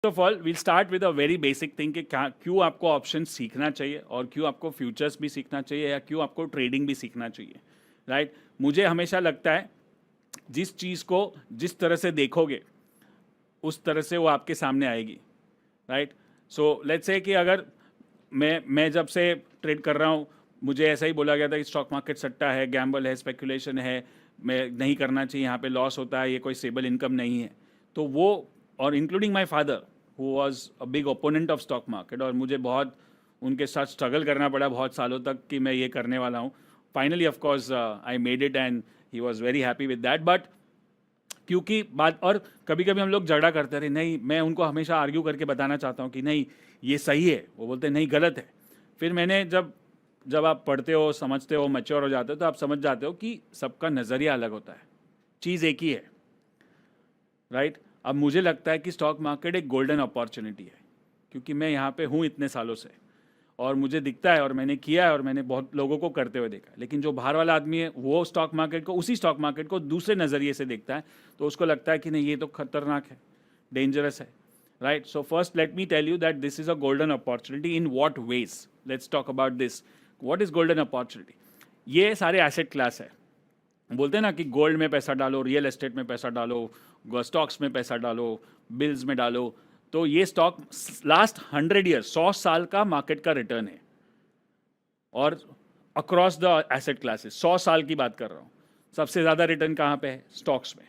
Of all will start with a very basic thing कि क्यों आपको ऑप्शन सीखना चाहिए और क्यों आपको फ्यूचर्स भी सीखना चाहिए या क्यों आपको ट्रेडिंग भी सीखना चाहिए, राइट? मुझे हमेशा लगता है जिस चीज़ को जिस तरह से देखोगे उस तरह से वो आपके सामने आएगी, राइट? सो लेट्स से कि अगर मैं जब से ट्रेड कर रहा हूँ, मुझे ऐसा ही बोला गया था कि स्टॉक मार्केट सट्टा है, गैम्बल है, स्पेकुलेशन है, मैं नहीं करना चाहिए, यहाँ पे लॉस होता है, ये कोई स्टेबल इनकम नहीं है। तो वो, और including my father who was a big opponent of stock market, और मुझे बहुत उनके साथ स्ट्रगल करना पड़ा बहुत सालों तक कि मैं ये करने वाला हूँ। Finally of course I made it and he was very happy with that. But क्योंकि बात, और कभी कभी हम लोग झगड़ा करते रहे, नहीं, मैं उनको हमेशा आर्ग्यू करके बताना चाहता हूँ कि नहीं ये सही है, वो बोलते हैं नहीं गलत है। फिर मैंने जब जब आप पढ़ते हो, समझते हो, मैच्योर हो जाते हो, तो आप समझ जाते हो कि सबका नज़रिया अलग होता है, चीज़ एक ही है, राइट? अब मुझे लगता है कि स्टॉक मार्केट एक गोल्डन अपॉर्चुनिटी है, क्योंकि मैं यहाँ पे हूँ इतने सालों से और मुझे दिखता है और मैंने किया है और मैंने बहुत लोगों को करते हुए देखा है। लेकिन जो बाहर वाला आदमी है वो स्टॉक मार्केट को, उसी स्टॉक मार्केट को दूसरे नज़रिए से देखता है, तो उसको लगता है कि नहीं ये तो खतरनाक है, डेंजरस है, right? So first let me tell you that this is a golden opportunity. In what ways? Let's talk about this. What is golden opportunity? ये सारे एसेट क्लास है। बोलते हैं ना कि गोल्ड में पैसा डालो, रियल एस्टेट में पैसा डालो, स्टॉक्स में पैसा डालो, बिल्स में डालो। तो ये स्टॉक लास्ट 100 ईयर, 100 साल का मार्केट का रिटर्न है, और अक्रॉस द एसेट क्लासेस 100 साल की बात कर रहा हूं। सबसे ज्यादा रिटर्न कहां पे है? स्टॉक्स में,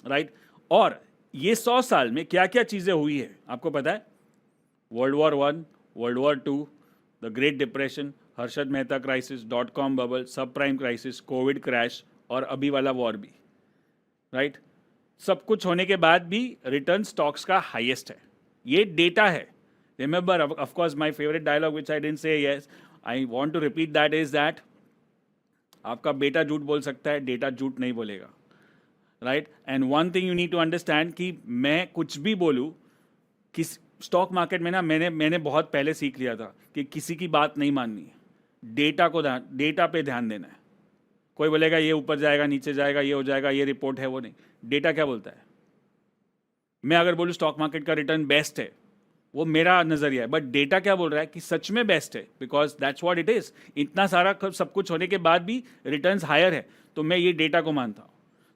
राइट? और ये 100 साल में क्या क्या चीजें हुई है आपको पता है? World war 1, world war 2, the great depression, Harshad Mehta crisis, .com bubble, सब प्राइम क्राइसिस, कोविड क्रैश, और अभी वाला वॉर भी, राइट? सब कुछ होने के बाद भी रिटर्न स्टॉक्स का हाईएस्ट है। ये डेटा है। Remember, of course my favourite dialogue which I didn't say yes, I want to repeat that, is that आपका बेटा झूठ बोल सकता है, डेटा झूठ नहीं बोलेगा, right? And one thing you need to understand कि मैं कुछ भी बोलूँ, किस स्टॉक मार्केट में ना, मैंने बहुत पहले सीख लिया था कि किसी की बात नहीं माननी है, डेटा पे ध्यान देना है। कोई बोलेगा ये ऊपर जाएगा, नीचे जाएगा, ये हो जाएगा, ये रिपोर्ट है, वो नहीं। डेटा क्या बोलता है? मैं अगर बोलूँ स्टॉक मार्केट का रिटर्न बेस्ट है, वो मेरा नजरिया है, बट डेटा क्या बोल रहा है कि सच में बेस्ट है, because that's what it is. इतना सारा सब कुछ होने के बाद भी रिटर्न्स हायर है, तो मैं ये डेटा को मानता हूँ।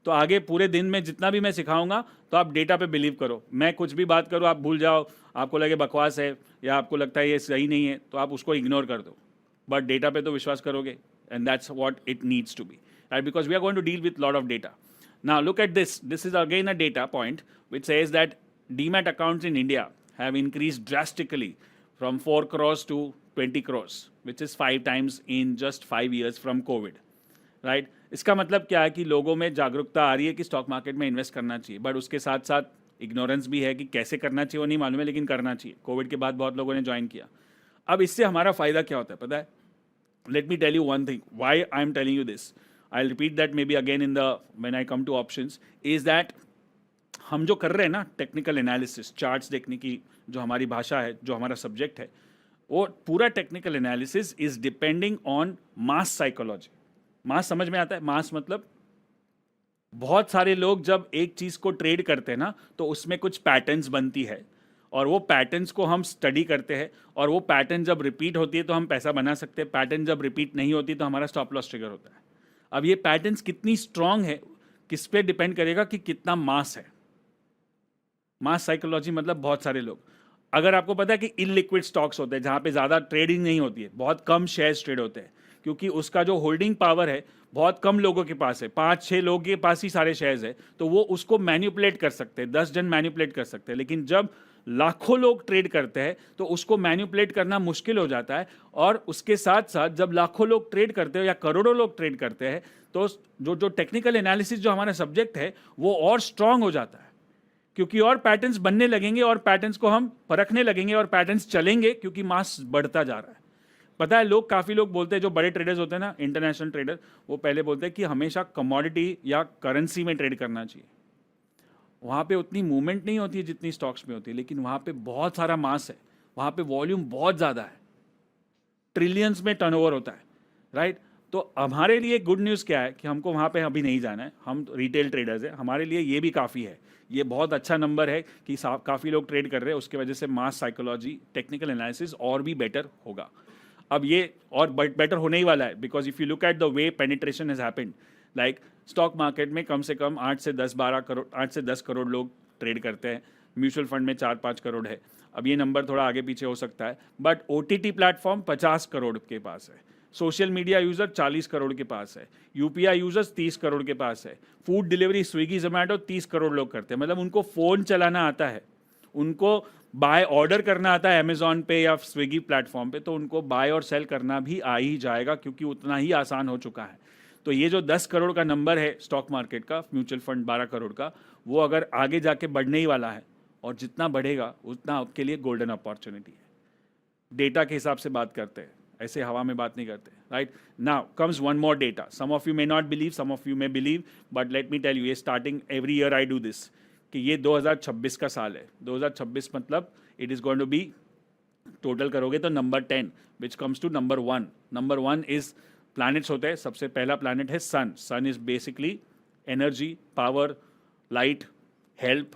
तो आगे पूरे दिन में जितना भी मैं सिखाऊंगा, तो आप डेटा पे बिलीव करो। मैं कुछ भी बात करूँ आप भूल जाओ, आपको लगे बकवास है या आपको लगता है ये सही नहीं है, तो आप उसको इग्नोर कर दो, बट डेटा पे तो विश्वास करोगे, and that's what it needs to be, right? Because we are going to deal with lot of data. Now look at this. This is again a data point which says that Demat accounts in India have increased drastically from 4 crores to 20 crores, which is 5 times in just 5 years from COVID. Right? इसका मतलब क्या है कि लोगों में जागरूकता आ रही है कि स्टॉक मार्केट में इन्वेस्ट करना चाहिए, बट उसके साथ साथ इग्नोरेंस भी है कि कैसे करना चाहिए वो नहीं मालूम है, लेकिन करना चाहिए। कोविड के बाद बहुत लोगों ने ज्वाइन किया। अब इससे हमारा फायदा क्या होता है पता है? Let me tell you one thing why I'm telling you this. I'll repeat that maybe again in the when I come to options, is that हम जो कर रहे हैं ना टेक्निकल एनालिसिस, चार्ट्स देखने की जो हमारी भाषा है, जो हमारा सब्जेक्ट है, वो पूरा technical analysis is depending on mass psychology. Mass समझ में आता है? मास मतलब बहुत सारे लोग जब एक चीज को ट्रेड करते हैं ना, तो उसमें कुछ पैटर्न्स बनती है, और वो पैटर्न्स को हम स्टडी करते हैं, और वो पैटर्न जब रिपीट होती है तो हम पैसा बना सकते हैं, पैटर्न जब रिपीट नहीं होती तो हमारा स्टॉप लॉस ट्रिगर होता है। अब ये पैटर्न्स कितनी स्ट्रांग है, किस पे डिपेंड करेगा कि कितना मास है। मास साइकोलॉजी मतलब बहुत सारे लोग। अगर आपको पता है कि इनलिक्विड स्टॉक्स होते हैं जहां पे ज़्यादा ट्रेडिंग नहीं होती है, बहुत कम शेयर्स ट्रेड होते हैं, क्योंकि उसका जो होल्डिंग पावर है बहुत कम लोगों के पास है, 5-6 लोगों के पास ही सारे शेयर्स है, तो वो उसको मैनिपुलेट कर सकते हैं, 10 जन मैनिपुलेट कर सकते हैं। लेकिन जब लाखों लोग ट्रेड करते हैं तो उसको मैनिपुलेट करना मुश्किल हो जाता है, और उसके साथ साथ जब लाखों लोग ट्रेड करते हैं या करोड़ों लोग ट्रेड करते हैं, तो जो टेक्निकल एनालिसिस जो हमारा सब्जेक्ट है वो और स्ट्रांग हो जाता है, क्योंकि और पैटर्न्स बनने लगेंगे, और पैटर्न्स को हम परखने लगेंगे, और पैटर्न्स चलेंगे, क्योंकि मास बढ़ता जा रहा है। पता है, लोग काफ़ी लोग बोलते हैं, जो बड़े ट्रेडर्स होते हैं ना, इंटरनेशनल ट्रेडर, वो पहले बोलते हैं कि हमेशा कमोडिटी या करेंसी में ट्रेड करना चाहिए। वहाँ पे उतनी मूवमेंट नहीं होती है जितनी स्टॉक्स में होती है, लेकिन वहाँ पे बहुत सारा मास है, वहाँ पे वॉल्यूम बहुत ज़्यादा है, ट्रिलियंस में टर्नओवर होता है, राइट? तो हमारे लिए गुड न्यूज़ क्या है कि हमको वहाँ पे अभी नहीं जाना है, हम रिटेल ट्रेडर्स हैं, हमारे लिए ये भी काफ़ी है, ये बहुत अच्छा नंबर है कि काफ़ी लोग ट्रेड कर रहे हैं, उसके वजह से मास साइकोलॉजी, टेक्निकल एनालिसिस और भी बेटर होगा। अब ये और बेटर होने ही वाला है, because if you look at the way penetration has happened, like stock market में कम से कम 8 से 10 करोड़ लोग ट्रेड करते हैं, म्यूचुअल फंड में 4-5 करोड़ है। अब ये नंबर थोड़ा आगे पीछे हो सकता है, बट OTT प्लेटफॉर्म 50 करोड़ के पास है, सोशल मीडिया यूज़र 40 करोड़ के पास है, UPI यूज़र्स 30 करोड़ के पास है, फूड डिलीवरी स्विगी जोमेटो 30 करोड़ लोग करते हैं। मतलब उनको फ़ोन चलाना आता है, उनको बाय ऑर्डर करना आता है अमेजॉन पे या स्विगी प्लेटफॉर्म पे, तो उनको बाय और सेल करना भी आ ही जाएगा, क्योंकि उतना ही आसान हो चुका है। तो ये जो 10 करोड़ का नंबर है स्टॉक मार्केट का, म्यूचुअल फंड 12 करोड़ का, वो अगर आगे जाके बढ़ने ही वाला है, और जितना बढ़ेगा उतना आपके लिए गोल्डन अपॉर्चुनिटी है। डेटा के हिसाब से बात करते हैं, ऐसे हवा में बात नहीं करते, right. Now comes one more data, some of you may not believe, some of you may believe, but let me tell you, ये starting every year I do this, कि ये 2026 का साल है। 2026 मतलब it is going to be, total करोगे तो number 10 which comes to number 1। Number 1 is planets होते हैं, सबसे पहला प्लैनेट है sun. Sun is basically energy, power, light, help,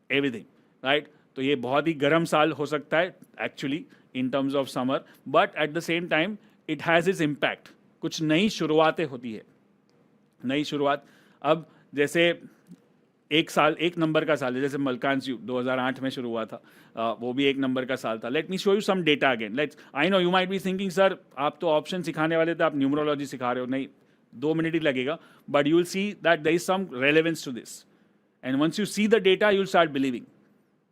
everything, right. तो ये बहुत ही गर्म साल हो सकता है actually in terms of summer, but at the same time it has is impact. कुछ नई शुरुआतें होती है, नई शुरुआत। अब जैसे एक साल, एक नंबर का साल है, जैसे मलकांस 2008 में शुरू हुआ था, वो भी एक नंबर का साल था। Let me show you some data again. Let's, I know you might be thinking sir आप तो ऑप्शन सिखाने वाले थे, आप न्यूमरोलॉजी सिखा रहे हो। नहीं, 2 मिनट ही लगेगा, but you will see that there is some relevance to this, and once you see the data you will start believing,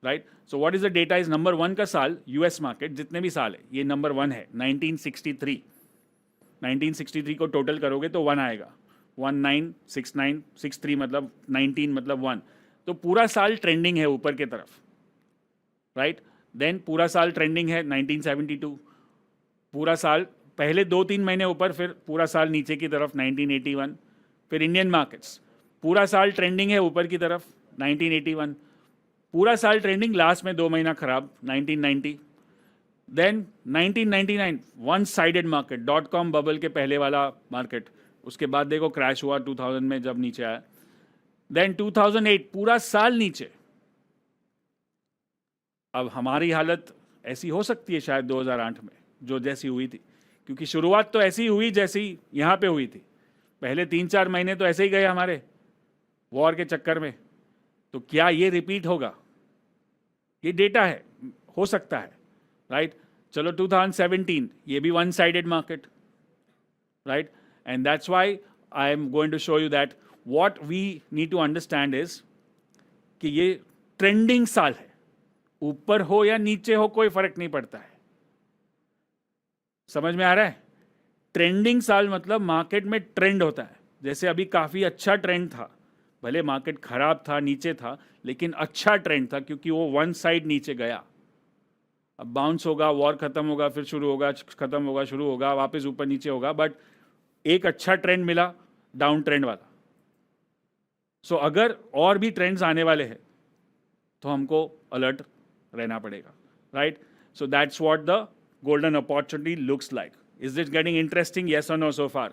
right. So what is the data is number 1 का साल, US market जितने भी साल है, ये number 1 है 1963। 1963 को total करोगे तो 1 आएगा, 196963 मतलब 19 मतलब 1। तो पूरा साल ट्रेंडिंग है ऊपर की तरफ, राइट। देन पूरा साल ट्रेंडिंग है 1972, पूरा साल पहले 2-3 महीने ऊपर, फिर पूरा साल नीचे की तरफ 1981। फिर इंडियन मार्केट्स पूरा साल ट्रेंडिंग है ऊपर की तरफ 1981, पूरा साल ट्रेंडिंग, लास्ट में 2 महीना खराब 1990। Then 1999 one sided market, .com bubble के पहले वाला मार्केट, उसके बाद देखो क्रैश हुआ 2000 में जब नीचे आया। देन 2008 पूरा साल नीचे। अब हमारी हालत ऐसी हो सकती है शायद 2008 में जो जैसी हुई थी, क्योंकि शुरुआत तो ऐसी हुई जैसी यहाँ पे हुई थी। पहले 3-4 महीने तो ऐसे ही गए हमारे वॉर के चक्कर में। तो क्या ये रिपीट होगा? ये डेटा है, हो सकता है, राइट। चलो 2017 ये भी one sided market, right. And that's why I am going to show you that what we need to understand is कि ये ट्रेंडिंग साल है, ऊपर हो या नीचे हो कोई फर्क नहीं पड़ता है। समझ में आ रहा है? ट्रेंडिंग साल मतलब मार्केट में ट्रेंड होता है। जैसे अभी काफी अच्छा ट्रेंड था, भले मार्केट खराब था, नीचे था, लेकिन अच्छा ट्रेंड था क्योंकि वो वन साइड नीचे गया। अब बाउंस होगा, वॉर खत्म होगा, फिर शुरू होगा, खत्म होगा, शुरू होगा, वापस ऊपर नीचे होगा, बट एक अच्छा ट्रेंड मिला, डाउन ट्रेंड वाला। सो अगर और भी ट्रेंड्स आने वाले हैं तो हमको अलर्ट रहना पड़ेगा, right. So that's what the golden opportunity looks like. Is this getting interesting? Yes or no so far?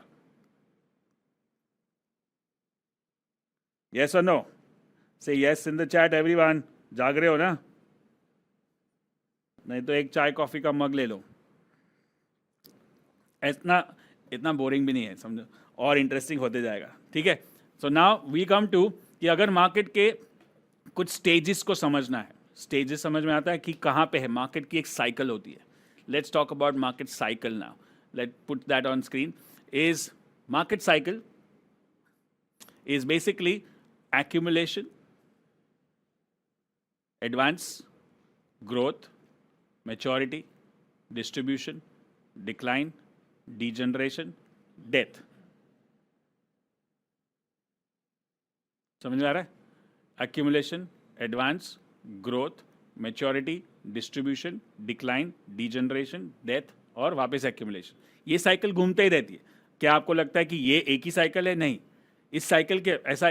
Yes or no? Say yes in the chat everyone. जाग रहे हो ना? नहीं तो एक चाय कॉफी का मग ले लो। इतना बोरिंग भी नहीं है, समझो, और इंटरेस्टिंग होते जाएगा, ठीक है। So now we come to कि अगर मार्केट के कुछ स्टेजेस को समझना है, स्टेजेस समझ में आता है कि कहाँ पे है। मार्केट की एक साइकिल होती है। Let's talk about market cycle now. Let's put that on screen. Market cycle is basically accumulation, advance, growth, maturity, distribution, decline, degeneration, death. समझ में आ रहा है? Accumulation, advance, growth, maturity, distribution, decline, degeneration, death और वापस accumulation. ये cycle घूमते ही रहती है। क्या आपको लगता है कि ये एक ही साइकिल है? नहीं, इस साइकिल के ऐसा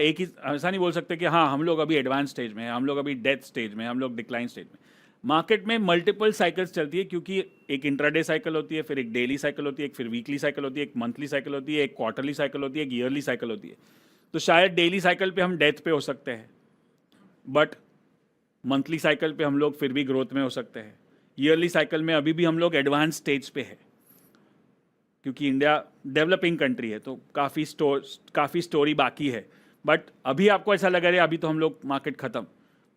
नहीं बोल सकते कि हाँ हम लोग अभी एडवांस स्टेज में हैं, हम लोग अभी डेथ स्टेज में हैं, हम लोग डिक्लाइन स्टेज में। मार्केट में मल्टीपल साइकिल्स चलती है, क्योंकि एक इंट्राडे साइकिल होती है, फिर एक डेली साइकिल होती है, एक फिर वीकली साइकिल होती है, एक मंथली साइकिल होती है, एक क्वार्टरली साइकिल होती है, एक ईयरली साइकिल होती है। तो शायद डेली साइकिल पे हम डेथ पे हो सकते हैं, बट मंथली साइकिल पे हम लोग फिर भी ग्रोथ में हो सकते हैं। ईयरली साइकिल में अभी भी हम लोग एडवांस स्टेज पे है, क्योंकि इंडिया डेवलपिंग कंट्री है, तो काफ़ी स्टोरी बाकी है। बट अभी आपको ऐसा लग रहा है अभी तो हम लोग मार्केट ख़त्म,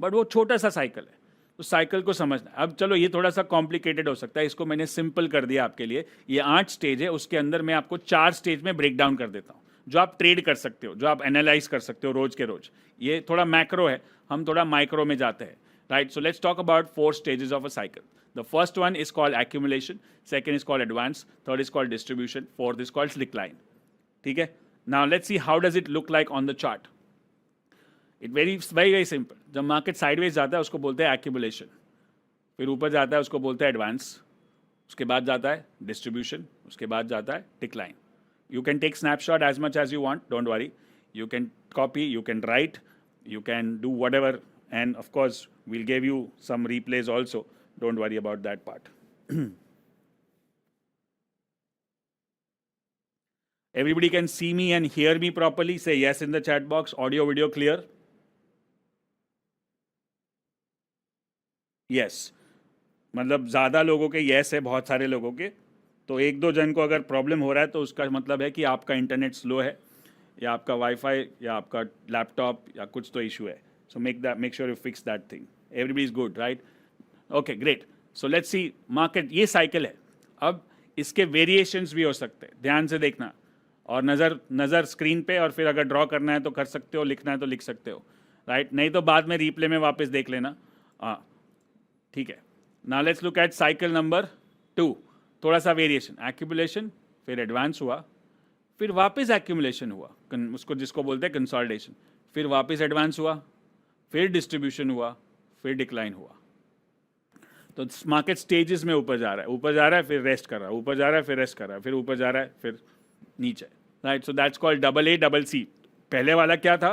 बट वो छोटा सा साइकिल है, तो साइकिल को समझना। अब चलो ये थोड़ा सा कॉम्प्लिकेटेड हो सकता है, इसको मैंने सिंपल कर दिया आपके लिए। ये 8 स्टेज है, उसके अंदर मैं आपको 4 स्टेज में ब्रेक डाउन कर देता हूँ, जो आप ट्रेड कर सकते हो, जो आप एनालाइज कर सकते हो रोज के रोज। ये थोड़ा मैक्रो है, हम थोड़ा माइक्रो में जाते हैं, right? So let's talk about 4 stages of a cycle. The first one is called accumulation, second is called advance, third is called distribution, fourth is called decline. ठीक है? Now let's see how does it look like on the chart. It very simple. जब market sideways जाता है उसको बोलते हैं accumulation, फिर ऊपर जाता है उसको बोलते हैं advance, उसके बाद जाता है distribution, उसके बाद जाता है decline. You can take snapshot as much as you want, don't worry. You can copy, you can write, you can do whatever, and of course we'll give you some replays also. Don't worry about that part. Everybody can see me and hear me properly. Say yes in the chat box. Audio, video clear? Yes. मतलब ज़्यादा लोगों के yes है, बहुत सारे लोगों के। तो एक दो जन को अगर प्रॉब्लम हो रहा है तो उसका मतलब है कि आपका इंटरनेट स्लो है, या आपका वाईफाई, या आपका लैपटॉप, या कुछ तो इशू है. So make sure you fix that thing. Everybody is good, right? Okay, great. So let's C market, ये साइकिल है. अब इसके वेरिएशंस भी हो सकते हैं, ध्यान से देखना, और नज़र स्क्रीन पे, और फिर अगर ड्रॉ करना है तो कर सकते हो, लिखना है तो लिख सकते हो, राइट? नहीं तो बाद में रिप्ले में वापस देख लेना. हाँ, ठीक है. Now let's look eight cycle number 2. थोड़ा सा वेरिएशन, एक्यूमुलेशन, फिर एडवांस हुआ, फिर वापस एक्यूमुलेशन हुआ, उसको जिसको बोलते हैं कंसोलिडेशन, फिर वापस एडवांस हुआ, फिर डिस्ट्रीब्यूशन हुआ, फिर डिक्लाइन हुआ. तो मार्केट स्टेजेस में ऊपर जा रहा है, फिर रेस्ट कर रहा है, ऊपर जा रहा है, फिर रेस्ट कर रहा है, फिर ऊपर जा रहा है, फिर नीचे, right? So that's called double A double C. पहले वाला क्या था?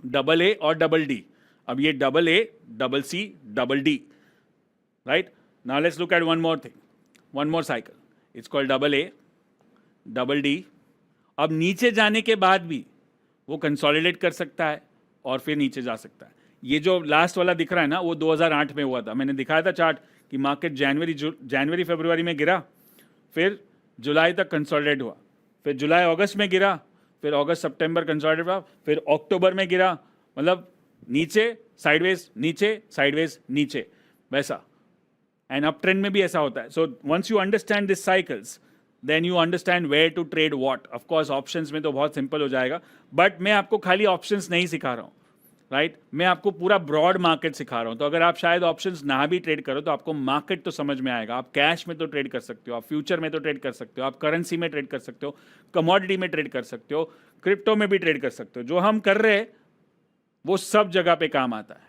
डबल ए और डबल डी. अब ये double A double C double D, right? Now let's look at one more thing, one more cycle. It's called double A double D. अब नीचे जाने के बाद भी वो कंसोलिडेट कर सकता है और फिर नीचे जा सकता है. ये जो लास्ट वाला दिख रहा है ना, वो 2008 में हुआ था. मैंने दिखाया था चार्ट कि मार्केट जनवरी फरवरी में गिरा, फिर जुलाई तक कंसोलिडेट हुआ, फिर जुलाई अगस्त में गिरा, फिर अगस्त सितंबर कंसोलिडेट हुआ, फिर अक्टूबर में गिरा. मतलब नीचे साइडवेज, नीचे साइडवेज, नीचे, वैसा. एंड अप ट्रेंड में भी ऐसा होता है. So once you understand this cycles, then you understand where to trade what. Of course options में तो बहुत सिंपल हो जाएगा, बट मैं आपको खाली ऑप्शंस नहीं सिखा रहा हूँ, राइट? मैं आपको पूरा ब्रॉड मार्केट सिखा रहा हूँ. तो अगर आप शायद ऑप्शंस ना भी ट्रेड करो तो आपको मार्केट तो समझ में आएगा. आप कैश में तो ट्रेड कर सकते हो, आप फ्यूचर में तो ट्रेड कर सकते हो, आप करेंसी में ट्रेड कर सकते हो, कमोडिटी में ट्रेड कर सकते हो, क्रिप्टो में भी ट्रेड कर सकते हो. जो हम कर रहे हैं वो सब जगह पे काम आता है,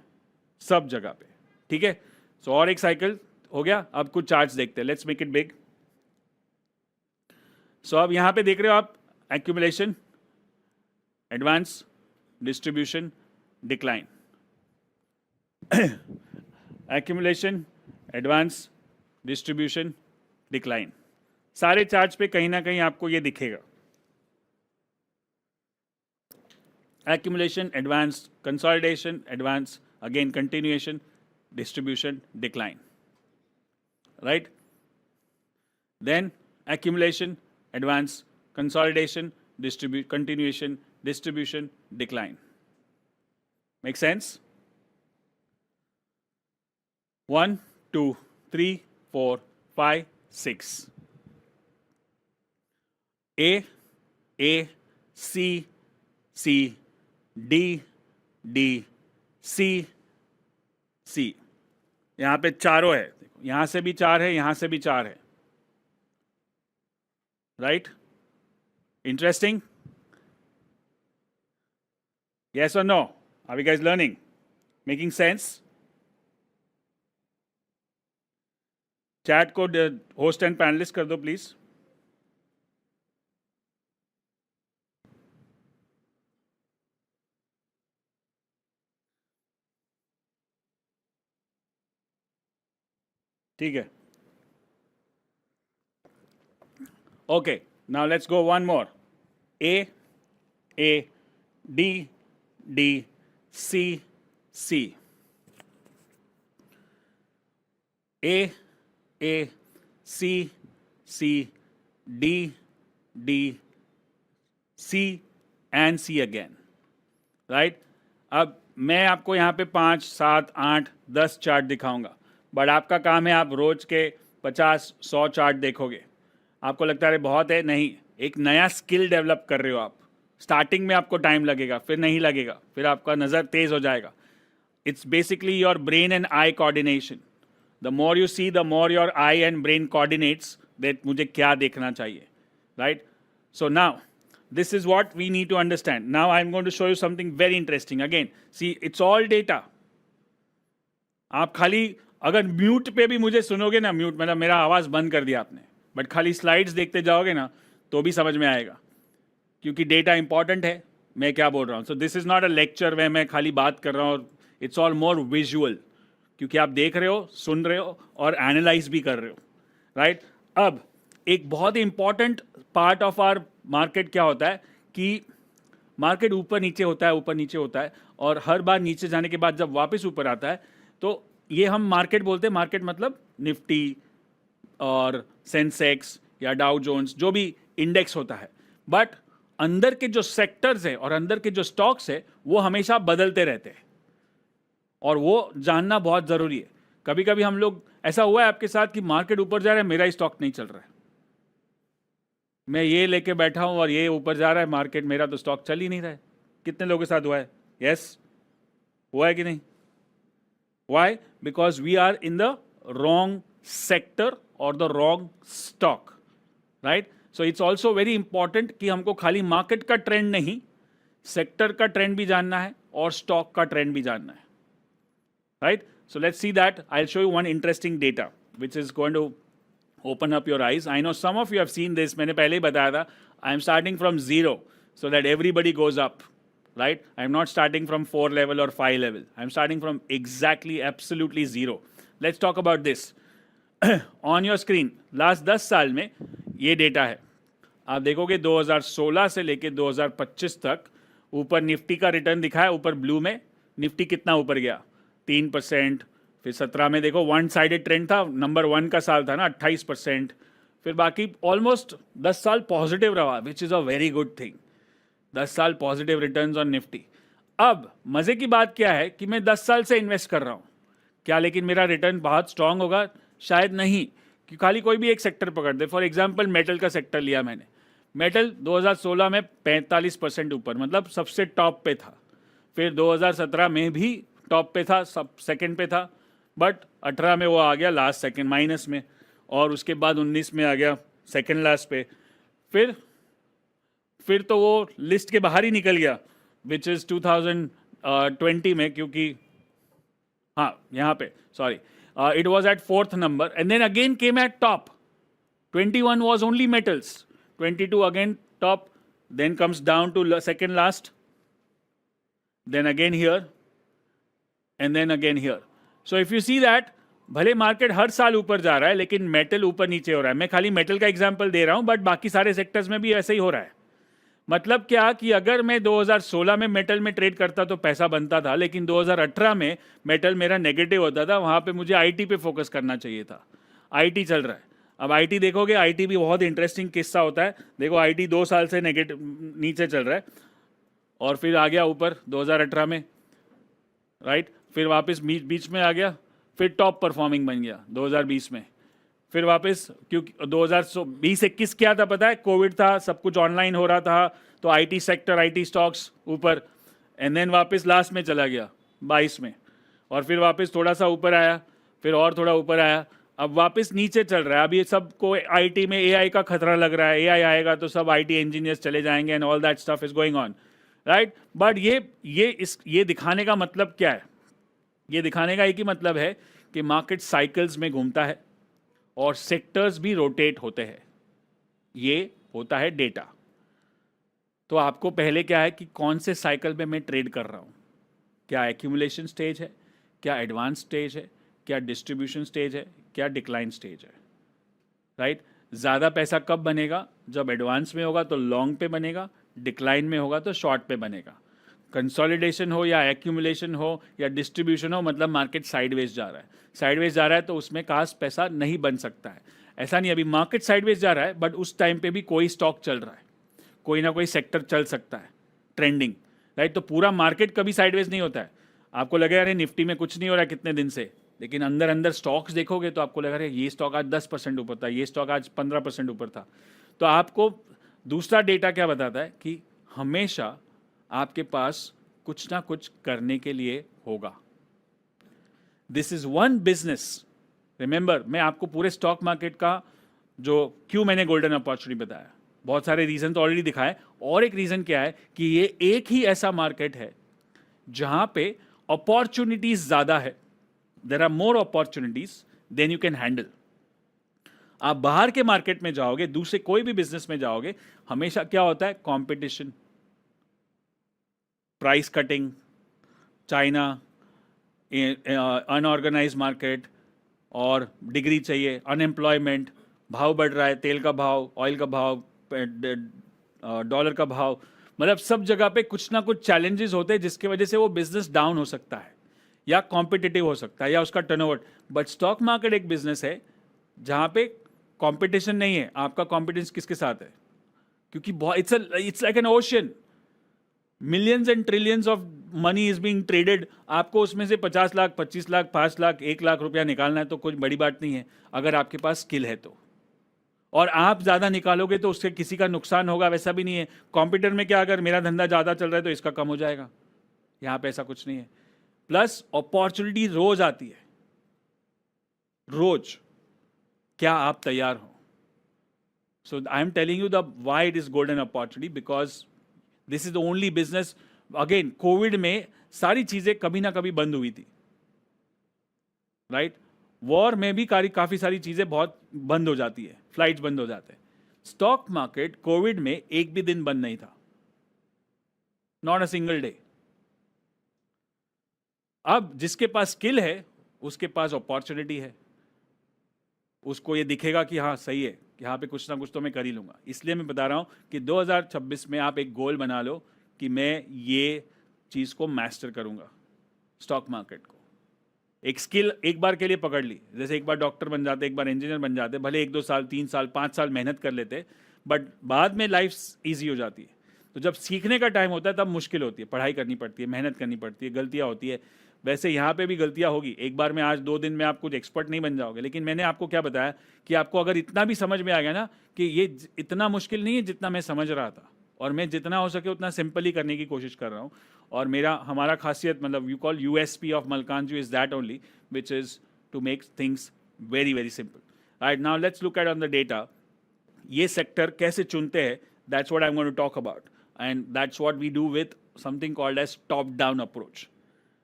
सब जगह पे, ठीक है? सो और एक साइकिल हो गया. अब कुछ चार्ट्स देखते हैं. Let's make it big. So अब यहां पे देख रहे हो आप accumulation, advance, distribution, decline. Accumulation, advance, distribution, decline. सारे चार्ट्स पे कहीं ना कहीं आपको ये दिखेगा. accumulation, advance, consolidation, advance, again continuation, distribution, decline, right? Then accumulation, advance, consolidation, continuation, distribution, decline. Make sense? 1, 2, 3, 4, 5, 6. A, C, C, D, D, C, C. यहां पे चारों है. यहां से भी 4 है, यहां से भी 4 है, right? Interesting? Yes or no? Are you guys learning? Making sense? Chat को होस्ट एंड पैनलिस्ट कर दो प्लीज. ठीक है, okay, now let's go one more. A D D C C. A C C D D C and C again, right. अब मैं आपको यहाँ पे 5, 7, 8, 10 चार्ट दिखाऊंगा, बट आपका काम है आप रोज के 50, 100 चार्ट देखोगे. आपको लगता है बहुत है, नहीं. एक नया स्किल डेवलप कर रहे हो आप. स्टार्टिंग में आपको टाइम लगेगा, फिर नहीं लगेगा, फिर आपका नज़र तेज हो जाएगा. It's basically your brain and eye coordination. The more you see, the more your eye and brain coordinates that मुझे क्या देखना चाहिए, right. So now this is what we need to understand. Now I'm going to show you something very interesting. Again, see, it's all data. आप खाली अगर mute पे भी मुझे सुनोगे ना, म्यूट मतलब मेरा आवाज़ बंद कर दिया आपने, बट खाली स्लाइड्स देखते जाओगे ना तो भी समझ में आएगा, क्योंकि डेटा इंपॉर्टेंट है. मैं क्या बोल रहा हूँ. So this is not a lecture way मैं खाली बात कर रहा हूँ. इट्स ऑल मोर विजुअल, क्योंकि आप देख रहे हो, सुन रहे हो और एनालाइज भी कर रहे हो, राइट. अब एक बहुत ही important part of our market क्या होता है कि मार्केट ऊपर नीचे होता है, ऊपर नीचे होता है, और हर बार नीचे जाने के बाद जब वापस ऊपर आता है तो ये हम मार्केट बोलते हैं. मार्केट मतलब निफ्टी और सेंसेक्स या डाउ जोन्स, जो भी इंडेक्स होता है. बट अंदर के जो सेक्टर्स है और अंदर के जो स्टॉक्स है वो हमेशा बदलते रहते हैं, और वो जानना बहुत ज़रूरी है. कभी कभी हम लोग, ऐसा हुआ है आपके साथ कि मार्केट ऊपर जा रहा है, मेरा ही स्टॉक नहीं चल रहा है. मैं ये लेके बैठा हूं और ये ऊपर जा रहा है मार्केट, मेरा तो स्टॉक चल ही नहीं रहा है. कितने लोगों के साथ हुआ है? यस, हुआ है कि नहीं? Why? Because we are in the wrong sector और the wrong stock, right. So it's also very important कि हमको खाली मार्केट का ट्रेंड नहीं, सेक्टर का ट्रेंड भी जानना है और स्टॉक का ट्रेंड भी जानना है, right. So let's see that. I will show you one interesting data which is going to open up your eyes. I know some of you have seen this. मैंने पहले ही बताया था. I am starting from 0 so that everybody goes up, right? I am not starting from 4 level or 5 level. I am starting from exactly, absolutely 0. Let's talk about this. On your screen, last 10 साल में ये data है. आप देखोगे 2016 से लेके 2025 तक ऊपर निफ्टी का रिटर्न दिखा है. ऊपर ब्लू में निफ्टी कितना ऊपर गया? 3%. फिर 17 में देखो वन साइडेड ट्रेंड था, नंबर 1 का साल था ना, 28%. फिर बाकी ऑलमोस्ट 10 साल पॉजिटिव रहा, which is a very good thing. 10 साल पॉजिटिव रिटर्न्स ऑन निफ्टी. अब मज़े की बात क्या है कि मैं 10 साल से इन्वेस्ट कर रहा हूँ. क्या लेकिन मेरा रिटर्न बहुत स्ट्रांग होगा? शायद नहीं, कि खाली कोई भी एक सेक्टर पकड़ दे. फॉर एग्जाम्पल मेटल का सेक्टर लिया मैंने. मेटल 2016 में 45% ऊपर, मतलब सबसे टॉप पे था. फिर 2017 में भी टॉप पे था, सब सेकेंड पे था, बट 18 में वो आ गया लास्ट सेकंड माइनस में, और उसके बाद 19 में आ गया सेकंड लास्ट पे. फिर तो वो लिस्ट के बाहर ही निकल गया, विच इज़ 2020 में, क्योंकि हाँ यहाँ पे sorry it was at 4th number and then again came at top. 21 was only metals, 22 again top, then comes down to second last, then again here and then again here. So if you see that भले market हर साल ऊपर जा रहा है लेकिन metal ऊपर नीचे हो रहा है. मैं खाली मेटल का एग्जांपल दे रहा हूं, बट बाकी सारे सेक्टर्स में भी ऐसे ही हो रहा है. मतलब क्या कि अगर मैं 2016 में मेटल में ट्रेड करता तो पैसा बनता था, लेकिन 2018 में मेटल मेरा नेगेटिव होता था. वहाँ पे मुझे आईटी पे फोकस करना चाहिए था. आईटी चल रहा है. अब आईटी देखोगे, आईटी भी बहुत इंटरेस्टिंग किस्सा होता है. देखो आईटी 2 साल से नेगेटिव नीचे चल रहा है और फिर आ गया ऊपर 2018 में, राइट. फिर वापस बीच में आ गया, फिर टॉप परफॉर्मिंग बन गया 2020 में. फिर वापस, क्योंकि 2020-21 क्या था पता है? कोविड था, सब कुछ ऑनलाइन हो रहा था, तो आईटी सेक्टर, आईटी स्टॉक्स ऊपर, एंड देन वापस लास्ट में चला गया 22 में, और फिर वापस थोड़ा सा ऊपर आया, फिर और थोड़ा ऊपर आया, अब वापस नीचे चल रहा है. अब ये सबको आईटी में एआई का खतरा लग रहा है. एआई आएगा तो सब आईटी इंजीनियर्स चले जाएंगे and all that stuff is going on, right. But ये दिखाने का मतलब क्या है? ये दिखाने का एक ही मतलब है कि मार्केट साइकिल्स में घूमता है और सेक्टर्स भी रोटेट होते हैं. ये होता है डेटा. तो आपको पहले क्या है कि कौन से साइकिल में मैं ट्रेड कर रहा हूँ, क्या एक्यूमुलेशन स्टेज है, क्या एडवांस स्टेज है, क्या डिस्ट्रीब्यूशन स्टेज है, क्या डिक्लाइन स्टेज है, राइट? ज़्यादा पैसा कब बनेगा? जब एडवांस में होगा तो लॉन्ग पे बनेगा, डिक्लाइन में होगा तो शॉर्ट पे बनेगा। कंसोलिडेशन हो या एक्यूमुलेशन हो या डिस्ट्रीब्यूशन हो, मतलब मार्केट साइडवेज जा रहा है। साइडवेज जा रहा है तो उसमें खास पैसा नहीं बन सकता है। ऐसा नहीं अभी मार्केट साइडवेज जा रहा है, बट उस टाइम पे भी कोई स्टॉक चल रहा है, कोई ना कोई सेक्टर चल सकता है ट्रेंडिंग, राइट? तो पूरा मार्केट कभी साइडवेज नहीं होता है। आपको लगेगा अरे निफ्टी में कुछ नहीं हो रहा है कितने दिन से, लेकिन अंदर अंदर स्टॉक्स देखोगे तो आपको लग रहा है ये स्टॉक आज 10% ऊपर था, ये स्टॉक आज 15% ऊपर था। तो आपको दूसरा डेटा क्या बताता है कि हमेशा आपके पास कुछ ना कुछ करने के लिए होगा। This is one business. Remember, मैं आपको पूरे स्टॉक मार्केट का जो क्यों मैंने गोल्डन अपॉर्चुनिटी बताया, बहुत सारे रीजन तो ऑलरेडी दिखाए, और एक रीजन क्या है कि ये एक ही ऐसा मार्केट है जहां पे अपॉर्चुनिटीज ज्यादा है। There are more opportunities than you can handle. आप बाहर के मार्केट में जाओगे, दूसरे कोई भी बिजनेस में जाओगे, हमेशा क्या होता है? Competition, price cutting, China, unorganised market, और डिग्री चाहिए, अनएम्प्लॉयमेंट, भाव बढ़ रहा है, तेल का भाव, ऑयल का भाव, डॉलर का भाव, मतलब सब जगह पे कुछ ना कुछ चैलेंजेस होते हैं जिसकी वजह से वो बिजनेस डाउन हो सकता है या कॉम्पिटिटिव हो सकता है या उसका टर्नओवर। बट स्टॉक मार्केट एक बिजनेस है जहां पे कंपटीशन नहीं है। आपका कॉम्पिटिशन किसके साथ है? क्योंकि it's like an ocean, millions and trillions of money is being traded. आपको उसमें से 50 लाख, 25 लाख, 5 लाख, 1 लाख रुपया निकालना है तो कुछ बड़ी बात नहीं है अगर आपके पास स्किल है तो। और आप ज़्यादा निकालोगे तो उससे किसी का नुकसान होगा, वैसा भी नहीं है। कंप्यूटर में क्या, अगर मेरा धंधा ज़्यादा चल रहा है तो इसका कम हो जाएगा, यहाँ पे ऐसा कुछ नहीं है। प्लस अपॉर्चुनिटी रोज आती है, रोज। क्या आप तैयार हो? So I am telling you the why it is golden opportunity, because this is the only business. Again, Covid में सारी चीजें कभी ना कभी बंद हुई थी, राइट? वॉर में भी काफी सारी चीजें बहुत बंद हो जाती है, फ्लाइट्स बंद हो जाते हैं। स्टॉक मार्केट कोविड में एक भी दिन बंद नहीं था, नॉट अ सिंगल डे। अब जिसके पास स्किल है उसके पास अपॉर्चुनिटी है, उसको ये दिखेगा कि हाँ सही है, कि यहाँ पे कुछ ना कुछ तो मैं कर ही लूंगा। इसलिए मैं बता रहा हूं कि 2026 में आप एक गोल बना लो कि मैं ये चीज को मास्टर करूंगा, स्टॉक मार्केट को। एक स्किल एक बार के लिए पकड़ ली, जैसे एक बार डॉक्टर बन जाते, एक बार इंजीनियर बन जाते, भले 1-2 साल, 3 साल, 5 साल मेहनत कर लेते, बट बाद में लाइफ ईजी हो जाती है। तो जब सीखने का टाइम होता है तब मुश्किल होती है, पढ़ाई करनी पड़ती है, मेहनत करनी पड़ती है, गलतियां होती है। वैसे यहाँ पे भी गलतियां होगी, एक बार में आज 2 दिन में आप कुछ एक्सपर्ट नहीं बन जाओगे। लेकिन मैंने आपको क्या बताया कि आपको अगर इतना भी समझ में आ गया ना कि ये इतना मुश्किल नहीं है जितना मैं समझ रहा था, और मैं जितना हो सके उतना सिंपल ही करने की कोशिश कर रहा हूँ। और हमारा खासियत, मतलब you call USP of Malkanji is that only, which is to make things very very simple. Right, now let's look at on the data. ये सेक्टर कैसे चुनते हैं, that's what I'm going to talk about, and that's what we do with something called as top down approach.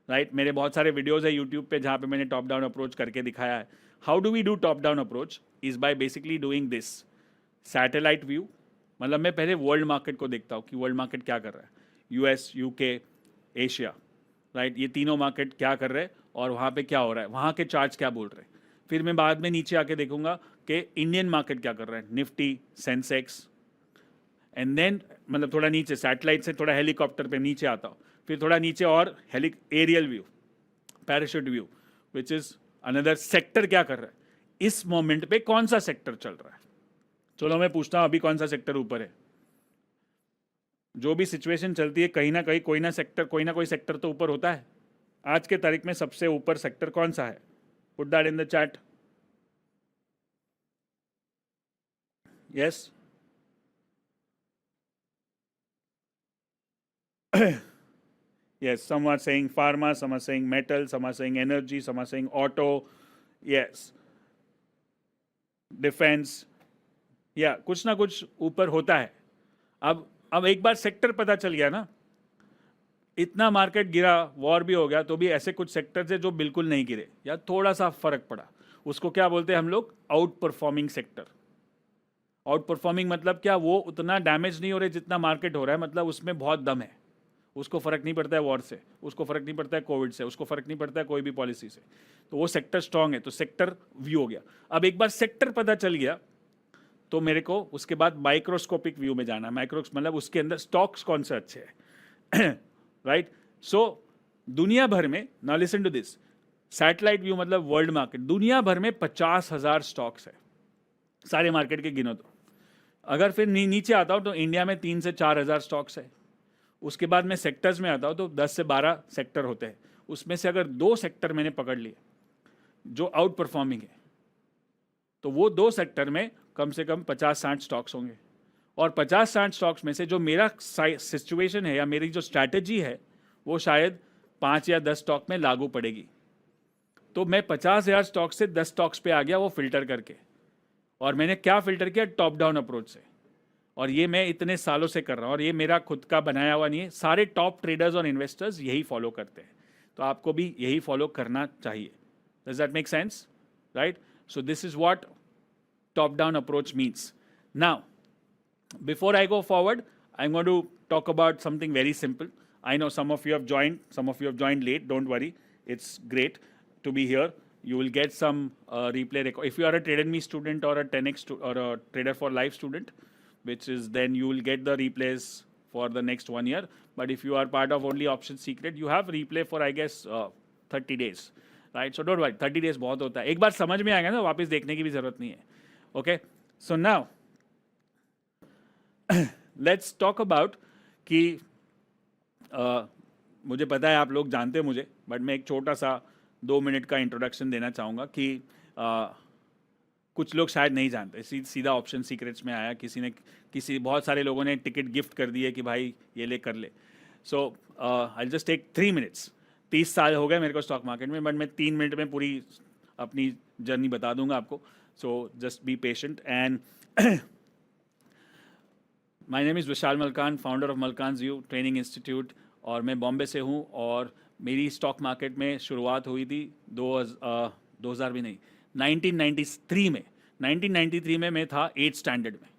Right, मेरे बहुत सारे videos है YouTube पे जहाँ पे मैंने टॉप डाउन अप्रोच करके दिखाया है। How do we do top down approach? Is by basically doing this satellite view. मतलब मैं पहले वर्ल्ड मार्केट को देखता हूँ कि वर्ल्ड मार्केट क्या कर रहा है, यूएस, यूके, एशिया, राइट? ये तीनों मार्केट क्या कर रहे हैं और वहाँ पे क्या हो रहा है, वहाँ के चार्ट्स क्या बोल रहे हैं। फिर मैं बाद में नीचे आके देखूंगा कि इंडियन मार्केट क्या कर रहा है, निफ्टी, सेंसेक्स, एंड देन मतलब थोड़ा नीचे सैटेलाइट से थोड़ा हेलीकॉप्टर पे नीचे आता हूँ, फिर थोड़ा नीचे और aerial view, parachute view, which is another sector क्या कर रहा है, इस मोमेंट पे कौन सा सेक्टर चल रहा है। चलो मैं पूछता हूँ अभी कौन सा सेक्टर ऊपर है। जो भी सिचुएशन चलती है कहीं ना कहीं कोई ना कोई सेक्टर तो ऊपर होता है। आज के तारीख में सबसे ऊपर सेक्टर कौन सा है? Put that in the chat. Yes, yes, some are saying pharma, some are saying metal, some are saying energy, some are saying auto, yes, defence, या कुछ ना कुछ ऊपर होता है। अब एक बार सेक्टर पता चल गया ना, इतना मार्केट गिरा, वॉर भी हो गया, तो भी ऐसे कुछ सेक्टर है जो बिल्कुल नहीं गिरे या थोड़ा सा फर्क पड़ा, उसको क्या बोलते हैं हम लोग? Out performing sector. Out performing मतलब क्या? वो उतना डैमेज नहीं हो रहे जितना मार्केट हो रहा है, मतलब उसमें बहुत दम है, उसको फ़र्क नहीं पड़ता है वॉर से, उसको फ़र्क नहीं पड़ता है कोविड से, उसको फ़र्क नहीं पड़ता है कोई भी पॉलिसी से। तो वो सेक्टर स्ट्रांग है, तो सेक्टर व्यू हो गया। अब एक बार सेक्टर पता चल गया तो मेरे को उसके बाद माइक्रोस्कोपिक व्यू में जाना। माइक्रोस मतलब उसके अंदर स्टॉक्स कौन से अच्छे हैं राइट। सो दुनिया भर में, now listen to this, satellite view मतलब वर्ल्ड मार्केट, दुनिया भर में 50,000 स्टॉक्स है, सारे मार्केट के गिनो तो। अगर फिर नीचे आता हूँ तो इंडिया में 3 से 4,000 स्टॉक्स है। उसके बाद मैं सेक्टर्स में आता हूँ तो 10 से 12 सेक्टर होते हैं। उसमें से अगर 2 सेक्टर मैंने पकड़ लिए जो आउट परफॉर्मिंग है, तो वो 2 सेक्टर में कम से कम 50-60 स्टॉक्स होंगे। और 50-60 स्टॉक्स में से जो मेरा सिचुएशन है या मेरी जो स्ट्रैटेजी है वो शायद 5 या 10 स्टॉक में लागू पड़ेगी। तो मैं 50,000 स्टॉक से 10 स्टॉक्स पे आ गया वो फिल्टर करके। और मैंने क्या फिल्टर किया? टॉप डाउन अप्रोच से। और ये मैं इतने सालों से कर रहा हूँ और ये मेरा खुद का बनाया हुआ नहीं है, सारे टॉप ट्रेडर्स और इन्वेस्टर्स यही फॉलो करते हैं। तो आपको भी यही फॉलो करना चाहिए। Does that make sense? Right. So this is what top down approach means. Now, before I go forward, I'm going to talk about something very simple. I know some of you have joined late. Don't worry, it's great to be here. You will get some replay record. If you are a Trade and Me student or a 10x or a Trader for Life student, which is then you will get the replays for the next 1 year. But if you are part of only Option Secret, you have replay for I guess 30 days. Right? So don't worry, 30 days बहुत होता है। एक बार समझ में आ गया ना, वापस देखने की भी जरूरत नहीं है। Okay, so now let's talk about कि मुझे पता है आप लोग जानते हैं मुझे, बट मैं एक छोटा सा 2 मिनट का इंट्रोडक्शन देना चाहूँगा कि कुछ लोग शायद नहीं जानते। सीधा ऑप्शन सीक्रेट्स में आया, बहुत सारे लोगों ने टिकट गिफ्ट कर दिए कि भाई ये ले कर ले। सो आई जस्ट टेक 3 मिनट्स। 30 साल हो गए मेरे को स्टॉक मार्केट में, बट मैं 3 मिनट में पूरी अपनी जर्नी बता दूंगा आपको। So just be patient. And my name is Vishal Malkan, founder of Malkan's View Training Institute, और मैं बॉम्बे से हूँ। और मेरी स्टॉक मार्केट में शुरुआत हुई थी 2000 भी नहीं, 1993 में। 1993 में मैं था 8th स्टैंडर्ड में।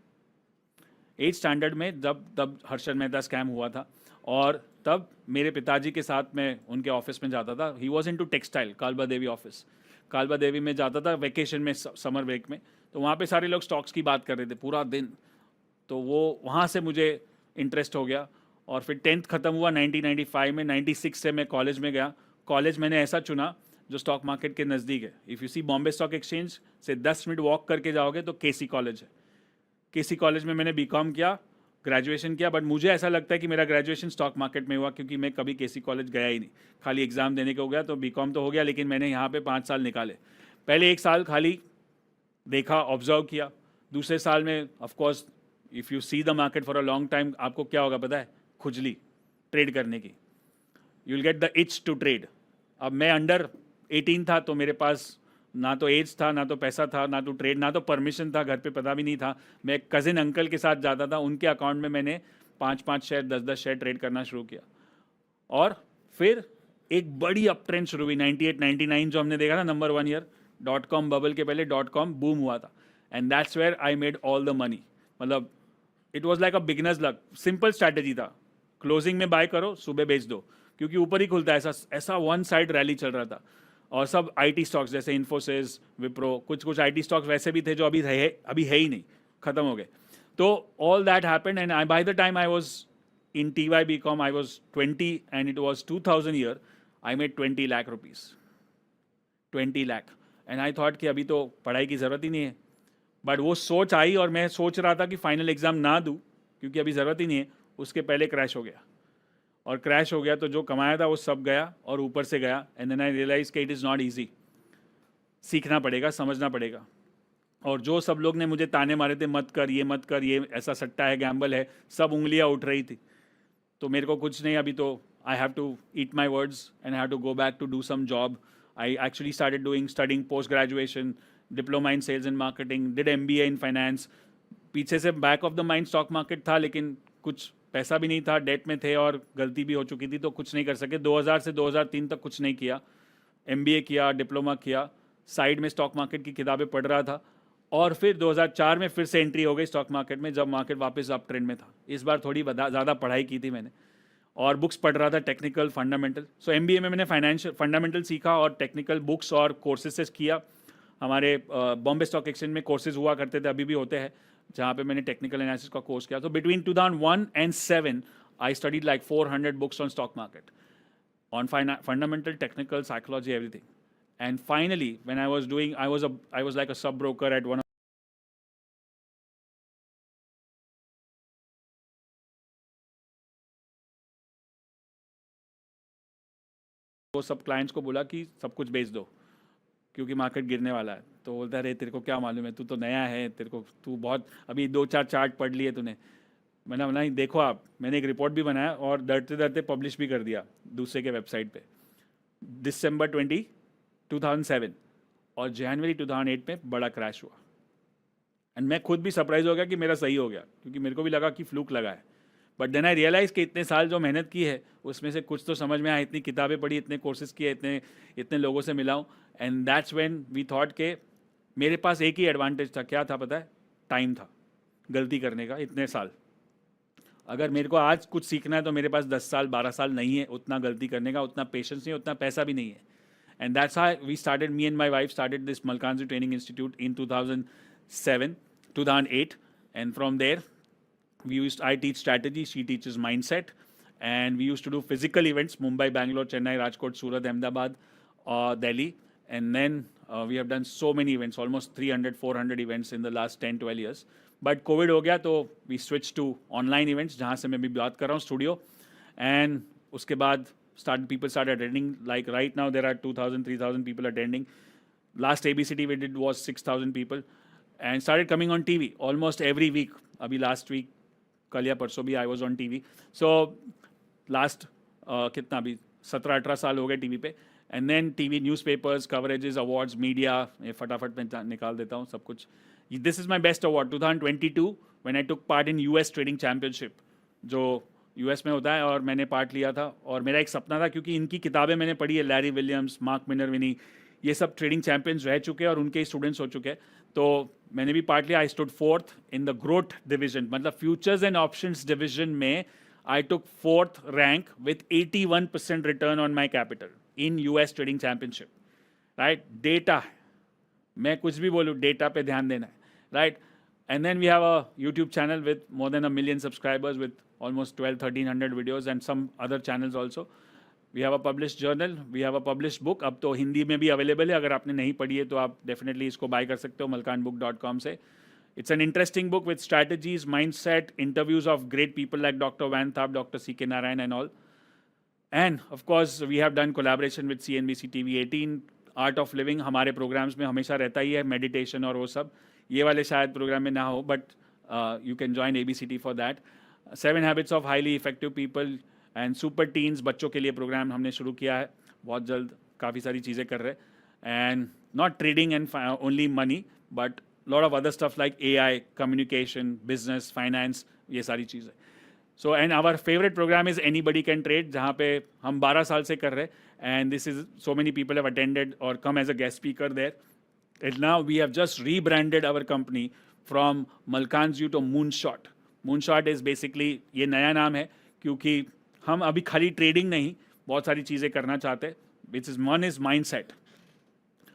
8th स्टैंडर्ड में तब हर्षद मेहता स्कैम हुआ था, और तब मेरे पिताजी के साथ मैं उनके ऑफिस में जाता था। He was into textile, Kalbadevi office, Kalbadevi में जाता था वेकेशन में, समर ब्रेक में। तो वहाँ पे सारे लोग स्टॉक्स की बात कर रहे थे पूरा दिन। तो वो वहाँ से मुझे इंटरेस्ट हो गया। और फिर 10th ख़त्म हुआ 1995 में। 96 से मैं कॉलेज में गया। कॉलेज मैंने ऐसा चुना जो स्टॉक मार्केट के नज़दीक है। If you see Bombay stock exchange से 10 मिनट वॉक करके जाओगे तो केसी कॉलेज है। केसी कॉलेज में मैंने बीकॉम किया, ग्रेजुएशन किया। बट मुझे ऐसा लगता है कि मेरा ग्रेजुएशन स्टॉक मार्केट में हुआ, क्योंकि मैं कभी केसी कॉलेज गया ही नहीं, खाली एग्ज़ाम देने को हो गया। तो बीकॉम तो हो गया, लेकिन मैंने यहाँ पे 5 साल निकाले। पहले 1 साल खाली देखा, ऑब्जर्व किया। दूसरे साल में of course if you see the market for a long time, आपको क्या होगा पता है? खुजली ट्रेड करने की। You will get the itch to trade. अब मैं अंडर 18 था, तो मेरे पास ना तो एज था, ना तो पैसा था, ना तो ट्रेड, ना तो परमिशन था, घर पे पता भी नहीं था। मैं कज़िन अंकल के साथ जाता था, उनके अकाउंट में मैंने 5-5 शेयर, 10-10 शेयर ट्रेड करना शुरू किया। और फिर एक बड़ी अप ट्रेंड शुरू हुई 98-99, जो हमने देखा था नंबर 1 ईयर। .com बबल के पहले .com बूम हुआ था, and that's where I made all the money. मतलब it was like a beginner's luck. Simple strategy था, क्लोजिंग में बाय करो, सुबह बेच दो, क्योंकि ऊपर ही खुलता है। ऐसा वन साइड रैली चल रहा था। और सब आईटी स्टॉक्स जैसे इन्फोसिस, विप्रो, कुछ आईटी स्टॉक्स वैसे भी थे जो अभी है ही नहीं, ख़त्म हो गए। तो all that happened, and by the time I was in TY BCom, I was 20 and it was 2000 year, I made 20 lakh rupees, 20 lakh। And I thought कि अभी तो पढ़ाई की ज़रूरत ही नहीं है। बट वो सोच आई, और मैं सोच रहा था कि फाइनल एग्ज़ाम ना दूँ क्योंकि अभी ज़रूरत ही नहीं है। उसके पहले क्रैश हो गया, और क्रैश हो गया तो जो कमाया था वो सब गया, और ऊपर से गया। एंड देन आई रियलाइज कि इट इज़ नॉट ईजी। सीखना पड़ेगा, समझना पड़ेगा। और जो सब लोग ने मुझे ताने मारे थे, मत कर, ये ऐसा सट्टा है, गैम्बल है, सब उंगलियां उठ रही थी। तो मेरे को कुछ नहीं, अभी तो I have to eat my words and I have to go back to do some job. I actually started studying post graduation, diploma in sales and marketing, did MBA in finance. पीछे से back of the mind stock market था, लेकिन कुछ पैसा भी नहीं था, date में थे, और गलती भी हो चुकी थी, तो कुछ नहीं कर सके। 2000 से 2003 तक कुछ नहीं किया। MBA किया, डिप्लोमा किया, साइड में स्टॉक मार्केट की किताबें पढ़ रहा था। और फिर 2004 में फिर से एंट्री हो गई स्टॉक मार्केट में, जब मार्केट वापस अप ट्रेंड में था। इस बार थोड़ी ज़्यादा पढ़ाई की थी मैंने, और बुक्स पढ़ रहा था टेक्निकल फंडामेंटल. सो एमबीए में मैंने फाइनेंशियल फंडामेंटल सीखा और टेक्निकल बुक्स और कोर्सेज से किया. हमारे बॉम्बे स्टॉक एक्सचेंज में कोर्सेज हुआ करते थे, अभी भी होते हैं, जहाँ पे मैंने टेक्निकल एनालिसिस का कोर्स किया. तो between 2001 and 7 I studied like 400 books on stock market, on fundamental, technical, psychology, everything. And finally, when I was doing, I was like a sub broker at one of वो सब clients को बोला कि सब कुछ बेच दो क्योंकि मार्केट गिरने वाला है. तो बोलता रहे तेरे को क्या मालूम है, तू तो नया है, तेरे को तू बहुत अभी 2-4 चार्ट पढ़ लिए तूने. मैंने बोला नहीं देखो आप, मैंने एक रिपोर्ट भी बनाया और डरते डरते पब्लिश भी कर दिया दूसरे के वेबसाइट पे. दिसंबर 2007 और जनवरी 2008 में बड़ा क्रैश हुआ. एंड मैं खुद भी सरप्राइज हो गया कि मेरा सही हो गया, क्योंकि मेरे को भी लगा कि फ्लूक लगा है. बट देन आई रियलाइज कि इतने साल जो मेहनत की है उसमें से कुछ तो समझ में आया, इतनी किताबें पढ़ी, इतने कोर्सेज किए, इतने इतने लोगों से मिला हूँ. And that's when we thought के मेरे पास एक ही एडवांटेज था. क्या था पता है? टाइम था गलती करने का. इतने साल अगर मेरे को आज कुछ सीखना है तो मेरे पास 10 साल 12 साल नहीं है उतना गलती करने का, उतना पेशेंस नहीं है, उतना पैसा भी नहीं है. And that's how we started, me and my wife started this Malkanji training institute in 2008. And from there I teach strategy, she teaches mindset, and we used to do physical events: Mumbai, Bangalore, Chennai, Rajkot, Surat, Ahmedabad, Delhi, and then we have done so many events, almost 300-400 events in the last 10-12 years. But COVID हो गया तो we switched to online events, जहाँ से मैं भी बात कर रहा हूँ स्टूडियो. And उसके बाद people started attending. Like right now there are 2,000-3,000 people attending. Last ABCT we did was 6,000 people, and started coming on TV almost every week. अभी last week कल या परसों भी I was on TV. So last कितना भी 17-18 साल हो गए टीवी पे. And then TV, newspapers, coverages, awards, media, ये फटाफट में निकाल देता हूँ सब कुछ. This is my best award 2022 when I took part in US trading championship, जो यूएस में होता है, और मैंने पार्ट लिया था. और मेरा एक सपना था, क्योंकि इनकी किताबें मैंने पढ़ी है, लैरी विलियम्स, मार्क मिनरविनी, ये सब ट्रेडिंग चैंपियंस रह चुके हैं और उनके स्टूडेंट्स हो चुके हैं. तो मैंने भी पार्ट लिया. I stood 4th in the growth division, मतलब फ्यूचर्स एंड ऑप्शंस डिवीजन में I took 4th rank with 81% return on my capital in US trading championship. Right, data, मैं कुछ भी बोलूँ डेटा पे ध्यान देना है. Right. And then we have a YouTube channel with more than 1 million subscribers with almost 1200-1300 videos and some other channels also. We have a published journal, we have a published book. अब तो हिंदी में भी available है, अगर आपने नहीं पढ़ी है तो आप डेफिनेटली इसको बाय कर सकते हो malkanbook.com से. It's an interesting book with strategies, mindset, interviews of great people like Dr. Van Tharp, Dr. C.K. Narayan and all. And of course we have done collaboration with CNBC TV 18. Art of Living हमारे programmes में हमेशा रहता ही है, meditation और वो सब. ये वाले शायद प्रोग्राम में ना हो, but you can join ABCT for that. 7 Habits of Highly Effective People and super teens, बच्चों के लिए प्रोग्राम हमने शुरू किया है बहुत जल्द. काफ़ी सारी चीज़ें कर रहे हैं. And not trading and only money, but lot of other stuff like AI, communication, business, finance, ये सारी चीज़ें. So and our favourite programme is anybody can trade, जहाँ पे हम 12 साल से कर रहे हैं. And this is so many people have attended और come as a guest speaker there. And now we have just rebranded our company from Malkanji to Moonshot. Moonshot is basically, ये नया नाम है क्योंकि हम अभी खाली ट्रेडिंग नहीं, बहुत सारी चीज़ें करना चाहते हैं. Which is one is mindset.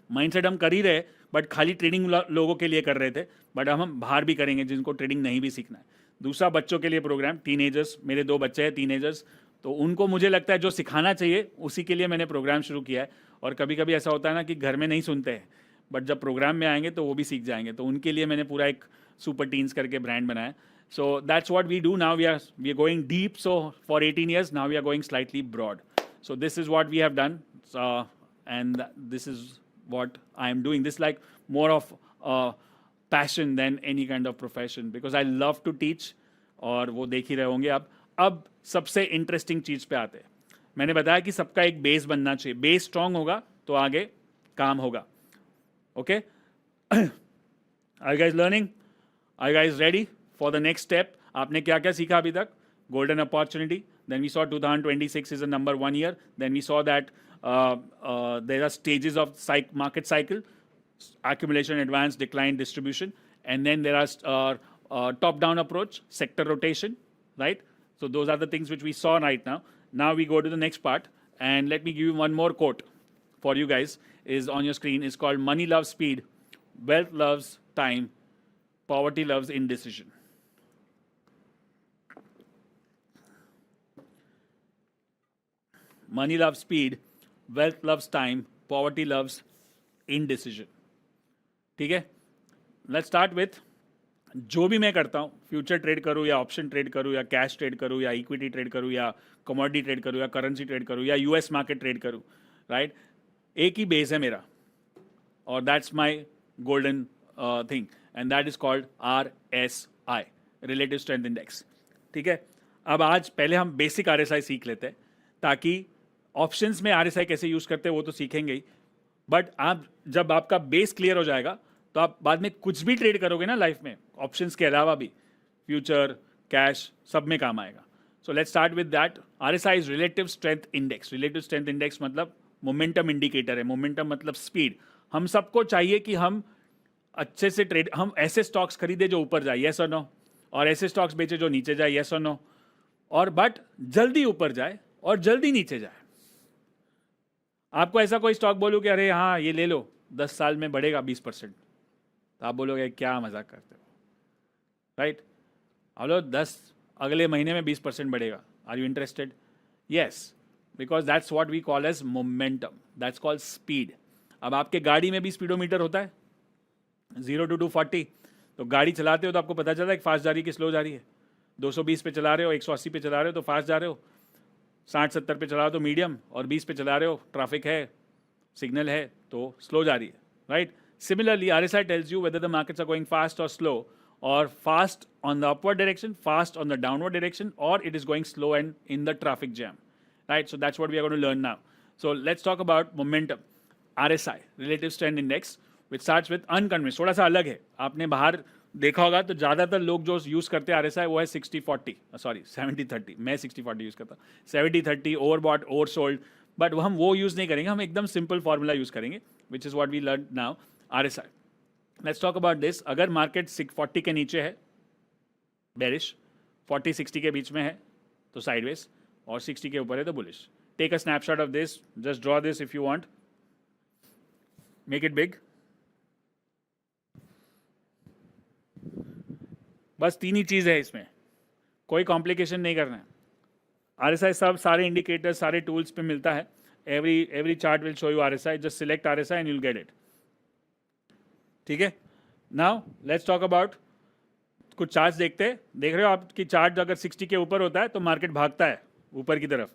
Mindset हम कर ही रहे, बट खाली ट्रेडिंग लोगों के लिए कर रहे थे, बट हम बाहर भी करेंगे जिनको ट्रेडिंग नहीं भी सीखना है. दूसरा, बच्चों के लिए प्रोग्राम, टीनेजर्स, मेरे 2 बच्चे हैं टीनेजर्स, तो उनको मुझे लगता है जो सिखाना चाहिए उसी के लिए मैंने प्रोग्राम शुरू किया है. और कभी कभी ऐसा होता है ना कि घर में नहीं सुनते हैं, बट जब प्रोग्राम में आएंगे तो वो भी सीख जाएंगे. तो उनके लिए मैंने पूरा एक सुपर टीन्स करके ब्रांड बनाया. So that's what we do now. We are going deep. So for 18 years now, we are going slightly broad. So this is what we have done, and this is what I am doing. This is like more of passion than any kind of profession, because I love to teach. और वो देख ही रहे होंगे आप. अब सबसे interesting चीज़ पे आते हैं. मैंने बताया कि सबका एक बेस बनना चाहिए. बेस स्ट्रांग होगा तो आगे काम होगा. Okay, are you guys learning? Are you guys ready for the next step? आपने क्या क्या सीखा अभी तक? Golden opportunity. Then we saw 2026 is a number 1 year. Then we saw that there are stages of market cycle: accumulation, advance, decline, distribution, and then there are top-down approach, sector rotation, right? So those are the things which we saw right now. Now we go to the next part, and let me give you one more quote for you guys. Is on your screen. Is called "Money loves speed, wealth loves time, poverty loves indecision." Money loves speed, wealth loves time, poverty loves indecision. ठीक है? Let's start with जो भी मैं करता हूँ, future trade करूँ या option trade करूँ या कैश ट्रेड करूँ या इक्विटी ट्रेड करूँ या कमोडिटी ट्रेड करूँ या करेंसी ट्रेड करूँ या यूएस मार्केट ट्रेड करूँ, राइट? एक ही बेस है मेरा, और that's my golden thing, and that is called RSI, relative strength index. ठीक है? अब आज पहले हम बेसिक RSI सीख लेते हैं, ताकि ऑप्शंस में RSI कैसे यूज करते हैं वो तो सीखेंगे ही, बट आप जब आपका बेस क्लियर हो जाएगा तो आप बाद में कुछ भी ट्रेड करोगे ना लाइफ में, ऑप्शंस के अलावा भी, फ्यूचर, कैश, सब में काम आएगा. So let's start with that. RSI is relative strength index. Relative strength index मतलब मोमेंटम इंडिकेटर है. मोमेंटम मतलब स्पीड. हम सबको चाहिए कि हम अच्छे से ट्रेड, हम ऐसे स्टॉक्स खरीदे जो ऊपर जाए, यस और नो, और ऐसे स्टॉक्स बेचे जो नीचे जाए, यस और नो, और बट जल्दी ऊपर जाए और जल्दी नीचे जाए. आपको ऐसा कोई स्टॉक बोलूं कि अरे हाँ ये ले लो 10 साल में बढ़ेगा 20%, तो आप बोलोगे क्या मजाक करते हो, राइट? हेलो 10 अगले महीने में 20% बढ़ेगा, are you interested? Yes, because that's what we call as momentum, that's called speed. अब आपके गाड़ी में भी स्पीडोमीटर होता है 0 to 240, तो गाड़ी चलाते हो तो आपको पता चलता है कि फास्ट जा रही है कि स्लो जा रही है. 220 पे चला रहे हो, 180 पे चला रहे हो तो फास्ट जा रहे हो, 60-70 पे चला रहे हो तो मीडियम, और 20 पे चला रहे हो, ट्रैफिक है, सिग्नल है, तो स्लो जा रही है, right? Similarly, RSI tells you whether the markets are going fast or slow, or fast on the upward direction, fast on the downward direction, or it is going slow and in the traffic jam, right? So that's what we are going to learn now. So let's talk about momentum. RSI, Relative Strength Index, which starts with unconventional. थोड़ा सा अलग है. आपने बाहर देखा होगा तो ज़्यादातर लोग जो यूज़ करते हैं RSI वो है 60-40, सॉरी 70-30. मैं 60-40 यूज़ करता हूँ. 70-30 ओवरबॉट, ओवरसोल्ड, बट हम वो यूज़ नहीं करेंगे. हम एकदम सिंपल फॉर्मूला यूज़ करेंगे, which is what we learn now. RSI. Let's talk about this. अगर मार्केट 40 के नीचे है बेरिश, 40-60 के बीच में है तो साइडवेज, और 60 के ऊपर है तो bullish. Take a snapshot of this, just draw this if you want, make it big. बस 3 ही चीज़ है इसमें, कोई कॉम्प्लिकेशन नहीं करना है. RSI सब सारे इंडिकेटर्स सारे टूल्स पे मिलता है. Every chart will show you RSI. Just select RSI and you'll get it. ठीक है? नाउ लेट्स टॉक अबाउट कुछ चार्ट्स देखते हैं. देख रहे हो आपकी चार्ट अगर 60 के ऊपर होता है तो मार्केट भागता है ऊपर की तरफ,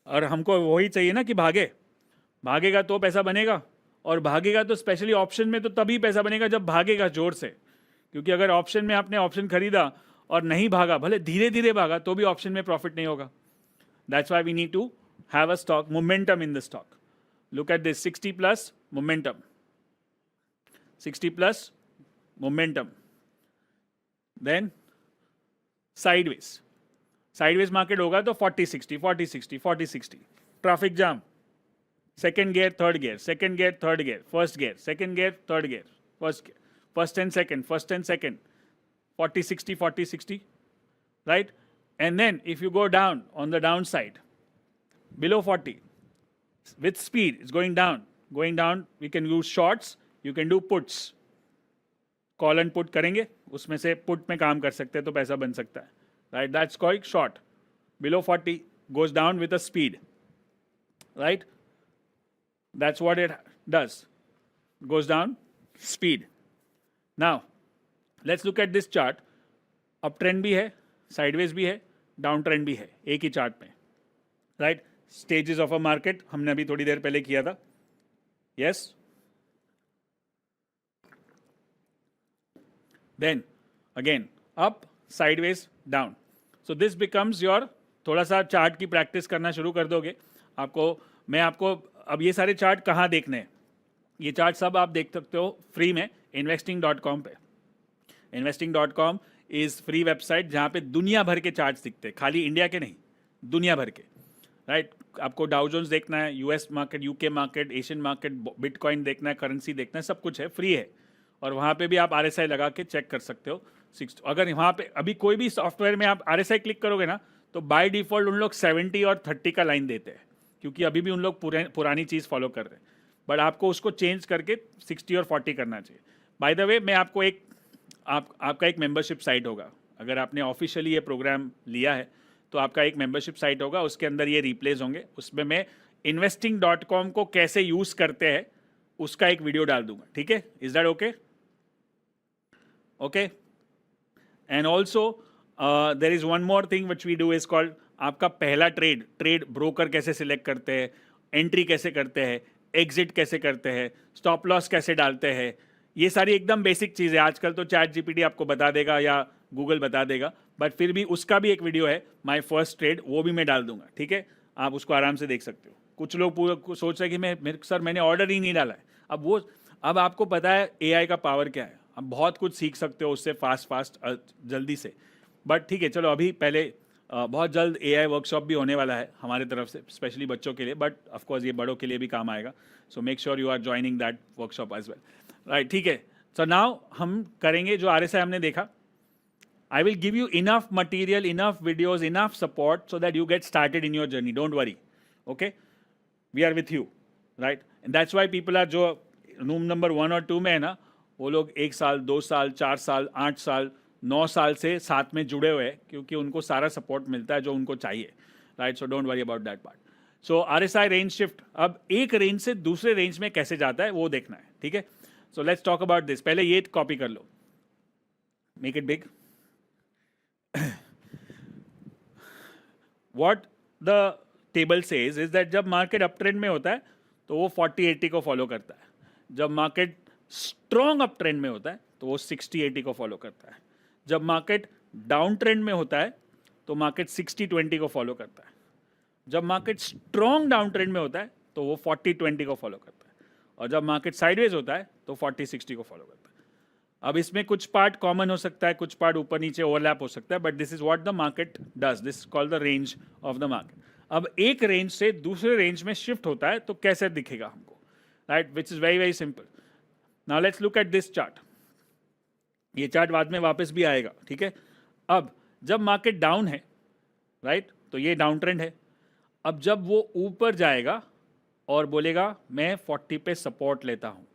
और हमको वही चाहिए ना कि भागेगा तो पैसा बनेगा, और भागेगा तो स्पेशली ऑप्शन में तो तभी पैसा बनेगा जब भागेगा जोर से. क्योंकि अगर ऑप्शन में आपने ऑप्शन खरीदा और नहीं भागा, भले धीरे धीरे भागा, तो भी ऑप्शन में प्रॉफिट नहीं होगा. That's why we need to have a stock momentum in the stock. Look at this, 60 plus momentum, 60 plus momentum. Then sideways market होगा तो 40-60, 40-60, 40-60. Traffic jam, second gear, third gear, second gear, third gear, first gear, second gear, third gear, first and second, 40-60, 40-60, right? And then if you go down on the downside, below 40, with speed, it's going down. We can use shorts. You can do puts. Call and put करेंगे, उसमें से put में काम कर सकते हैं तो पैसा बन सकता है, right? That's called short. Below 40 goes down with a speed, right? That's what it does. Goes down, speed. Now, let's look at this chart. Up trend भी है, sideways भी है, डाउन ट्रेंड भी है, एक ही चार्ट में, right? Stages of a market हमने अभी थोड़ी देर पहले किया था. Yes, then again up, sideways, down. So this becomes your, थोड़ा सा चार्ट की प्रैक्टिस करना शुरू कर दोगे मैं आपको अब ये सारे चार्ट कहाँ देखने हैं. ये चार्ट सब आप देख सकते हो फ्री में investing.com पे. investing.com इज़ फ्री वेबसाइट जहाँ पे दुनिया भर के चार्ट्स दिखते हैं, खाली इंडिया के नहीं, दुनिया भर के, राइट? आपको डाउ जोन्स देखना है, US market, UK market, Asian market, bitcoin देखना है, करेंसी देखना है, सब कुछ है, फ्री है. और वहाँ पे भी आप RSI लगा के चेक कर सकते हो. अगर वहाँ पे अभी कोई भी सॉफ्टवेयर में आप RSI क्लिक करोगे ना तो बाय डिफ़ॉल्ट उन लोग 70 और 30 का लाइन देते हैं, क्योंकि अभी भी उन लोग पुरानी चीज़ फॉलो कर रहे हैं। बट आपको उसको चेंज करके 60 और 40 करना चाहिए। बाय द वे, मैं आपको आपका एक मेंबरशिप साइट होगा, अगर आपने ऑफिशियली ये प्रोग्राम लिया है तो आपका एक मेंबरशिप साइट होगा, उसके अंदर ये रिप्लेस होंगे। उसमें मैं investing.com को कैसे यूज़ करते हैं उसका एक वीडियो डाल दूंगा, ठीक है? Is that okay? Okay. And also there is one more thing which we do is called, आपका पहला ट्रेड ब्रोकर कैसे सिलेक्ट करते हैं, एंट्री कैसे करते हैं, एग्जिट कैसे करते हैं, स्टॉप लॉस कैसे डालते हैं, ये सारी एकदम बेसिक चीज़ है। आजकल तो चैट जीपीटी आपको बता देगा या गूगल बता देगा, बट फिर भी उसका भी एक वीडियो है, माय फर्स्ट ट्रेड, वो भी मैं डाल दूंगा, ठीक है? आप उसको आराम से देख सकते हो। कुछ लोग पूरा सोच रहे हैं कि सर मैंने ऑर्डर ही नहीं डाला है। अब आपको पता है एआई का पावर क्या है, आप बहुत कुछ सीख सकते हो उससे फास्ट जल्दी से। बट ठीक है, चलो अभी पहले बहुत जल्द एआई वर्कशॉप भी होने वाला है हमारे तरफ से, स्पेशली बच्चों के लिए, बट ऑफकोर्स ये बड़ों के लिए भी काम आएगा। So make sure you are joining that workshop as well, right? ठीक है। सो नाउ हम करेंगे जो आरएसआई हमने देखा। I will give you enough material, enough videos, enough support so that you get started in your journey. Don't worry. Okay? We are with you. Right? And that's why people are, जो room number 1 और 2 में है ना, वो लोग 1 साल, 2 साल, 4 साल, 8 साल, 9 साल से साथ में जुड़े हुए हैं, क्योंकि उनको सारा सपोर्ट मिलता है जो उनको चाहिए। Right? So don't worry about that part. So RSI range shift अब एक रेंज से दूसरे रेंज में कैसे जाता है वो देखना है, ठीक है? So let's talk about this. पहले ये कॉपी कर लो, make it big. What the table says is that जब मार्केट अप ट्रेंड में होता है तो वो 40-80 को फॉलो करता है, जब मार्केट स्ट्रॉन्ग अप ट्रेंड में होता है तो वो 60-80 को फॉलो करता है, जब मार्केट डाउन ट्रेंड में होता है तो मार्केट 60-20 को फॉलो करता है, जब मार्केट स्ट्रॉन्ग डाउन ट्रेंड में होता है तो वो 40-20 को फॉलो करता है, और जब मार्केट साइडवेज होता है तो 40-60 को फॉलो करता है। अब इसमें कुछ पार्ट कॉमन हो सकता है, कुछ पार्ट ऊपर नीचे ओवरलैप हो सकता है, but this is what the market does, this is called the range of the market. अब एक रेंज से दूसरे रेंज में शिफ्ट होता है तो कैसे दिखेगा हमको, right? Which is very very simple. Now let's look at this chart. ये चार्ट बाद में वापस भी आएगा, ठीक है? अब जब मार्केट डाउन है, राइट, तो ये डाउन ट्रेंड है। अब जब वो ऊपर जाएगा और बोलेगा मैं 40 पे सपोर्ट लेता हूँ,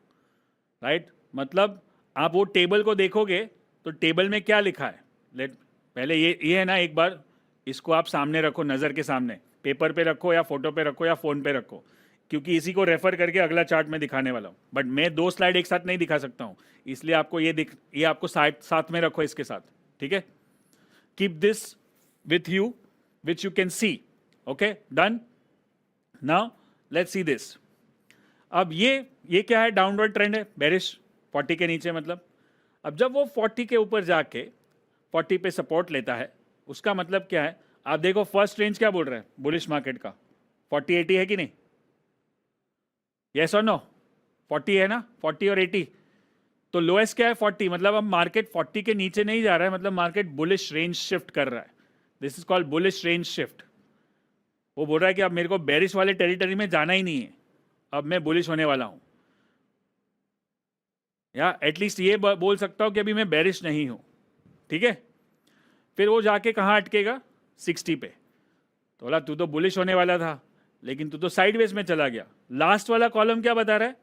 राइट, मतलब आप वो टेबल को देखोगे तो टेबल में क्या लिखा है, पहले ये है ना, एक बार इसको आप सामने रखो, नज़र के सामने, पेपर पे रखो या फोटो पे रखो या फ़ोन पे रखो, क्योंकि इसी को रेफर करके अगला चार्ट में दिखाने वाला हूँ। बट मैं 2 स्लाइड एक साथ नहीं दिखा सकता हूँ, इसलिए आपको ये आपको साथ में रखो इसके साथ, ठीक है? Keep this with you which you can see. Okay, done. Now let's see this. अब ये क्या है? डाउनवर्ड ट्रेंड है, बेरिश 40 के नीचे, मतलब अब जब वो 40 के ऊपर जाके 40 पे सपोर्ट लेता है, उसका मतलब क्या है? आप देखो फर्स्ट रेंज क्या बोल रहा है बुलिश मार्केट का, 40-80 है कि नहीं? यस और नो? 40 है ना, 40 और 80। तो लोएस्ट क्या है? 40। मतलब अब मार्केट 40 के नीचे नहीं जा रहा है, मतलब मार्केट बुलिश रेंज शिफ्ट कर रहा है। This is called bullish range shift. वो बोल रहा है कि अब मेरे को बेरिश वाले टेरिटरी में जाना ही नहीं है, अब मैं बुलिश होने वाला हूं, या एटलीस्ट ये बोल सकता हूं कि अभी मैं बेरिश नहीं हूं, ठीक है? फिर वो जाके कहाँ अटकेगा? 60 पे। तो बोला तू तो बुलिश होने वाला था, लेकिन तू तो साइडवेज में चला गया। लास्ट वाला कॉलम क्या बता रहा है?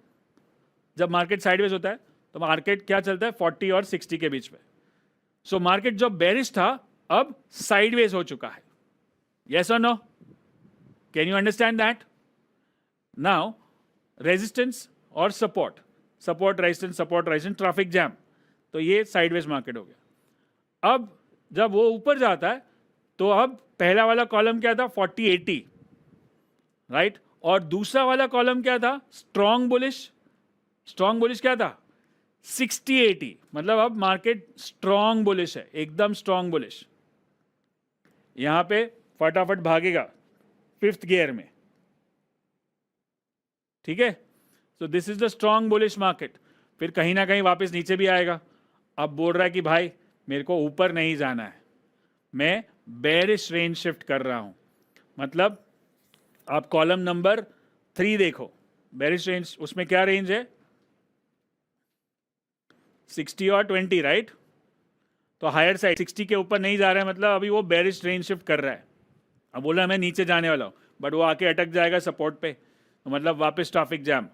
जब मार्केट साइडवेज होता है तो मार्केट क्या चलता है? 40 और 60 के बीच में। सो मार्केट जब बेरिश था अब साइडवेज हो चुका है। यस और no? Can you understand that? Now resistance और support, support resistance, traffic jam, तो ये साइडवेज मार्केट हो गया। अब जब वो ऊपर जाता है तो अब पहला वाला कॉलम क्या था? 40-80, राइट? और दूसरा वाला कॉलम क्या था? स्ट्रॉन्ग बुलिश क्या था? 60-80। मतलब अब मार्केट स्ट्रॉन्ग बुलिश है, एकदम स्ट्रॉन्ग बुलिश। यहां पे फटाफट भागेगा 5th गियर में, ठीक है? So this is the strong bullish market. फिर कहीं ना कहीं वापस नीचे भी आएगा। अब बोल रहा है कि भाई मेरे को ऊपर नहीं जाना है, मैं बेरिश रेंज शिफ्ट कर रहा हूं। मतलब आप कॉलम नंबर 3 देखो, बेरिश रेंज, उसमें क्या रेंज है? 60 और 20, राइट? तो हायर साइड 60 के ऊपर नहीं जा रहा है, मतलब अभी वो बेरिश रेंज शिफ्ट कर रहा है। अब बोल रहा है मैं नीचे जाने वाला हूँ, बट वो आके अटक जाएगा सपोर्ट पे, तो मतलब वापस ट्रैफिक जैम,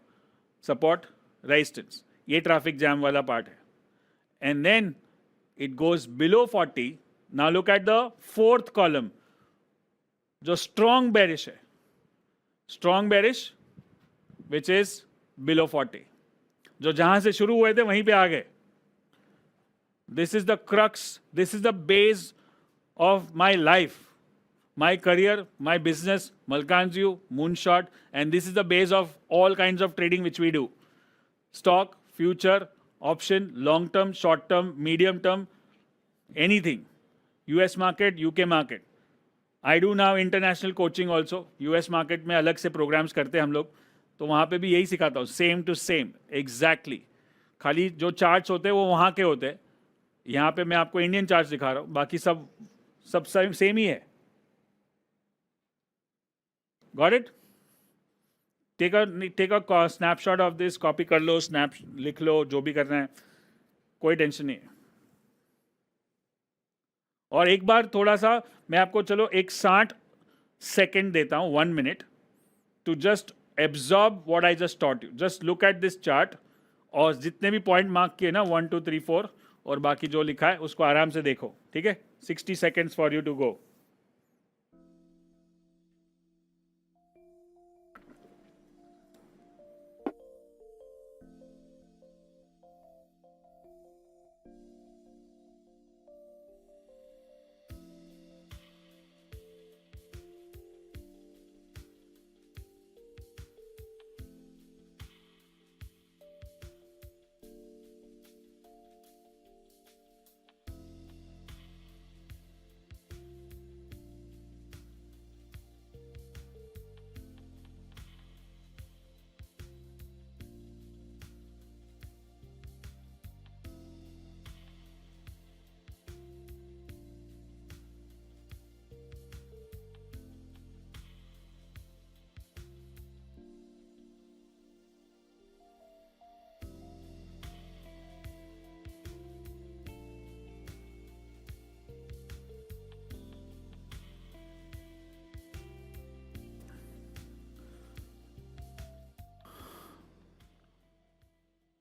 सपोर्ट, रेजिस्टेंस, ये ट्रैफिक जैम वाला पार्ट है. And then it goes below 40. Now look at the fourth column जो स्ट्रॉन्ग बेरिश है, strong bearish which is below 40. जो जहां से शुरू हुए थे वहीं पे आ गए. This is the crux, this is the base of my life, my career, my business, Malkanju, Moonshot, and this is the base of all kinds of trading which we do. Stock, future, option, long term, short term, medium term, anything. US market, UK market. I do now international coaching also. US market में अलग से programs करते हैं हम लोग, तो वहाँ पे भी यही सिखाता हूँ, same to same, exactly. खाली जो charts होते हैं वो वहाँ के होते हैं. यहाँ पे मैं आपको इंडियन चार्ट दिखा रहा हूँ, बाकी सब सेम ही है. Got it? Take a snapshot of this, copy कर लो, स्नैप लिख लो, जो भी करना है, कोई टेंशन नहीं है. और एक बार थोड़ा सा मैं आपको चलो एक 60 सेकेंड देता हूं, 1 minute, to just absorb what I just taught you. Just look at this chart और जितने भी पॉइंट मार्क किए ना 1 2 3 4 और बाकी जो लिखा है उसको आराम से देखो. ठीक है? 60 seconds for you to go.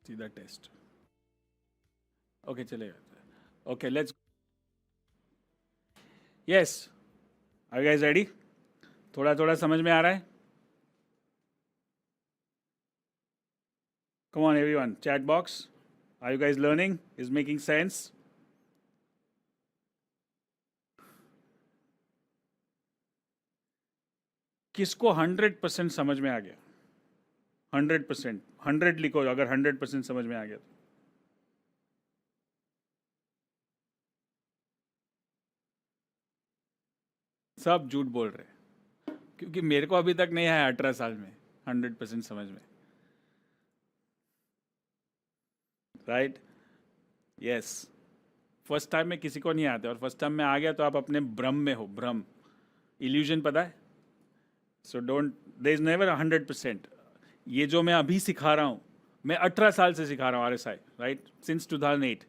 सीधा टेस्ट. ओके चलेगा. Okay let's. Yes, are you guys ready? थोड़ा थोड़ा समझ में आ रहा है? Come on everyone, chat box, are you guys learning? Is making sense? किसको 100% समझ में आ गया? 100%, 100 लिखो अगर 100% समझ में आ गया तो. सब झूठ बोल रहे हैं, क्योंकि मेरे को अभी तक नहीं आया 18 साल में 100% समझ में. राइट? यस, फर्स्ट टाइम में किसी को नहीं आते, और फर्स्ट टाइम में आ गया तो आप अपने भ्रम में हो. भ्रम, इल्यूजन, पता है? So don't, there is never 100%. ये जो मैं अभी सिखा रहा हूँ, मैं 18 साल से सिखा रहा हूँ RSI, राइट, सिंस 2008.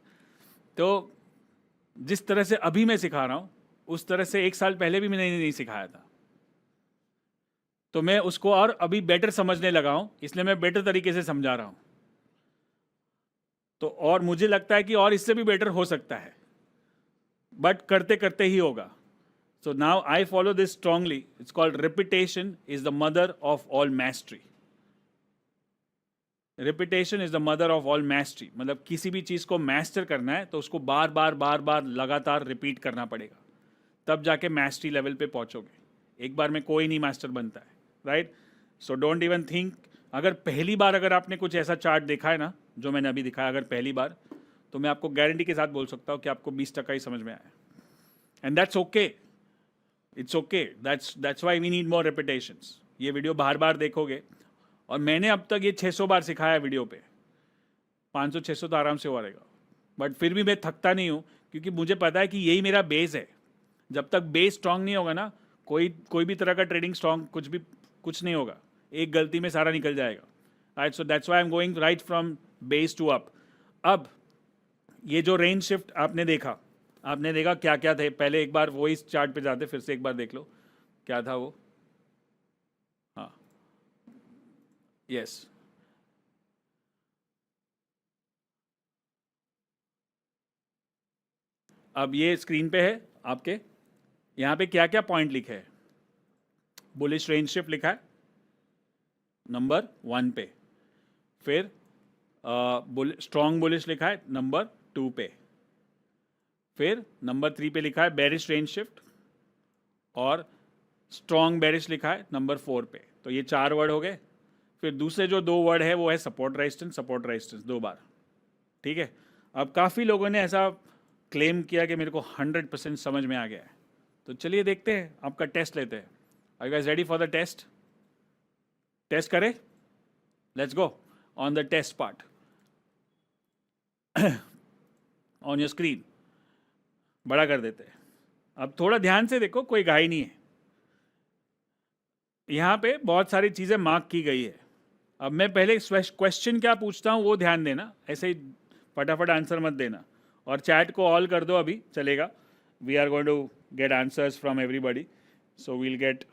तो जिस तरह से अभी मैं सिखा रहा हूँ उस तरह से 1 साल पहले भी मैंने नहीं सिखाया था. तो मैं उसको और अभी बेटर समझने लगा हूँ, इसलिए मैं बेटर तरीके से समझा रहा हूँ. तो और मुझे लगता है कि और इससे भी बेटर हो सकता है, बट करते करते ही होगा. So now I follow this strongly. It's called repetition is the mother of all mastery. Repetition is the mother of all mastery. मतलब किसी भी चीज़ को मास्टर करना है तो उसको बार बार लगातार रिपीट करना पड़ेगा, तब जाके मास्टरी लेवल पे पहुंचोगे. एक बार में कोई नहीं मास्टर बनता है, right? So don't even think. अगर पहली बार अगर आपने कुछ ऐसा चार्ट देखा है ना जो मैंने अभी दिखाया, अगर पहली बार, तो मैं आपको गारंटी के साथ बोल सकता हूँ कि आपको 20% ही समझ में आया. And that's okay. It's okay. That's why we need more repetitions. ये वीडियो बार बार देखोगे, और मैंने अब तक ये 600 बार सिखाया वीडियो पे, 500-600 तो आराम से हो रहेगा. बट फिर भी मैं थकता नहीं हूँ, क्योंकि मुझे पता है कि यही मेरा बेस है. जब तक बेस स्ट्रांग नहीं होगा ना, कोई भी तरह का ट्रेडिंग स्ट्रांग कुछ नहीं होगा. एक गलती में सारा निकल जाएगा. Right? So that's why I am going right from base to up. अब ये जो रेंज शिफ्ट आपने देखा क्या क्या थे. पहले एक बार वही चार्ट पे जाते, फिर से एक बार देख लो. क्या था वो? हाँ, यस, अब ये स्क्रीन पे है आपके, यहाँ पे क्या क्या पॉइंट लिखे हैं? बुलिश रेंज शिफ्ट लिखा है नंबर 1 पे, फिर स्ट्रॉन्ग बुलिश लिखा है नंबर 2 पे, फिर नंबर 3 पे लिखा है बेरिश रेंज शिफ्ट, और स्ट्रॉन्ग बेरिश लिखा है नंबर 4 पे। तो ये 4 वर्ड हो गए। फिर दूसरे जो 2 वर्ड है वो है सपोर्ट रेजिस्टेंस 2 बार। ठीक है, अब काफ़ी लोगों ने ऐसा क्लेम किया कि मेरे को 100% समझ में आ गया है। तो चलिए देखते हैं, आपका टेस्ट लेते हैं। Are you guys ready for the test? Test करें, let's go on the test part on your screen. बड़ा कर देते हैं। अब थोड़ा ध्यान से देखो, कोई घाई नहीं है। यहाँ पे बहुत सारी चीज़ें मार्क की गई है। अब मैं पहले क्वेश्चन क्या पूछता हूँ वो ध्यान देना, ऐसे ही फटाफट आंसर मत देना। और चैट को ऑल कर दो, अभी चलेगा। We are going to get answers from everybody, so we'll get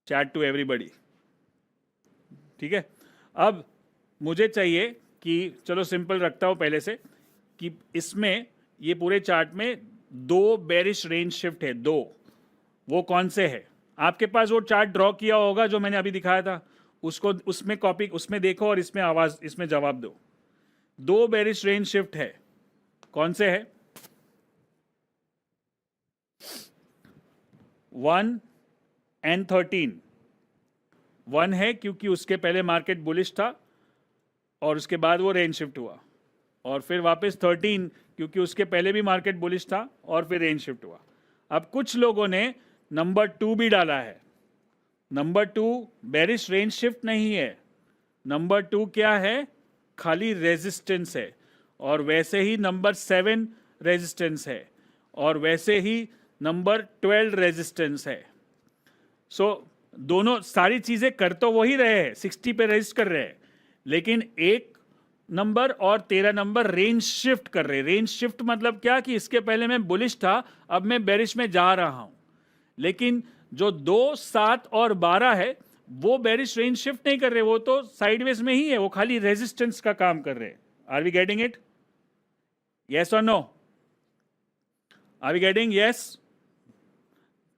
chat to everybody. ठीक है, अब मुझे चाहिए कि, चलो सिंपल रखता हूँ पहले से, कि इसमें ये पूरे चार्ट में 2 बेरिश रेंज शिफ्ट है, 2। वो कौन से है? आपके पास वो चार्ट ड्रॉ किया होगा जो मैंने अभी दिखाया था, उसको उसमें कॉपी, उसमें देखो और इसमें आवाज, इसमें जवाब दो। 2 बेरिश रेंज शिफ्ट है, कौन से है? 1 and 13। 1 है क्योंकि उसके पहले मार्केट बुलिश था और उसके बाद वो रेंज शिफ्ट हुआ, और फिर वापस 13 क्योंकि उसके पहले भी मार्केट बुलिश था और फिर रेंज शिफ्ट हुआ। अब कुछ लोगों ने नंबर 2 भी डाला है। नंबर 2 बेरिश रेंज शिफ्ट नहीं है, नंबर 2 क्या है? खाली रेजिस्टेंस है। और वैसे ही नंबर 7 रेजिस्टेंस है, और वैसे ही नंबर 12 रेजिस्टेंस है। सो दोनों सारी चीजें कर तो वही रहे हैं, 60 पे रेजिस्ट कर रहे हैं, लेकिन एक नंबर और 13 नंबर रेंज शिफ्ट कर रहे हैं। रेंज शिफ्ट मतलब क्या, कि इसके पहले मैं बुलिश था, अब मैं बेरिश में जा रहा हूं। लेकिन जो 2, 7 और 12 है वो बेरिश रेंज शिफ्ट नहीं कर रहे, वो तो साइडवेज में ही है, वो खाली रेजिस्टेंस का काम कर रहे हैं। Are we getting it? Yes और no? Are we getting? Yes,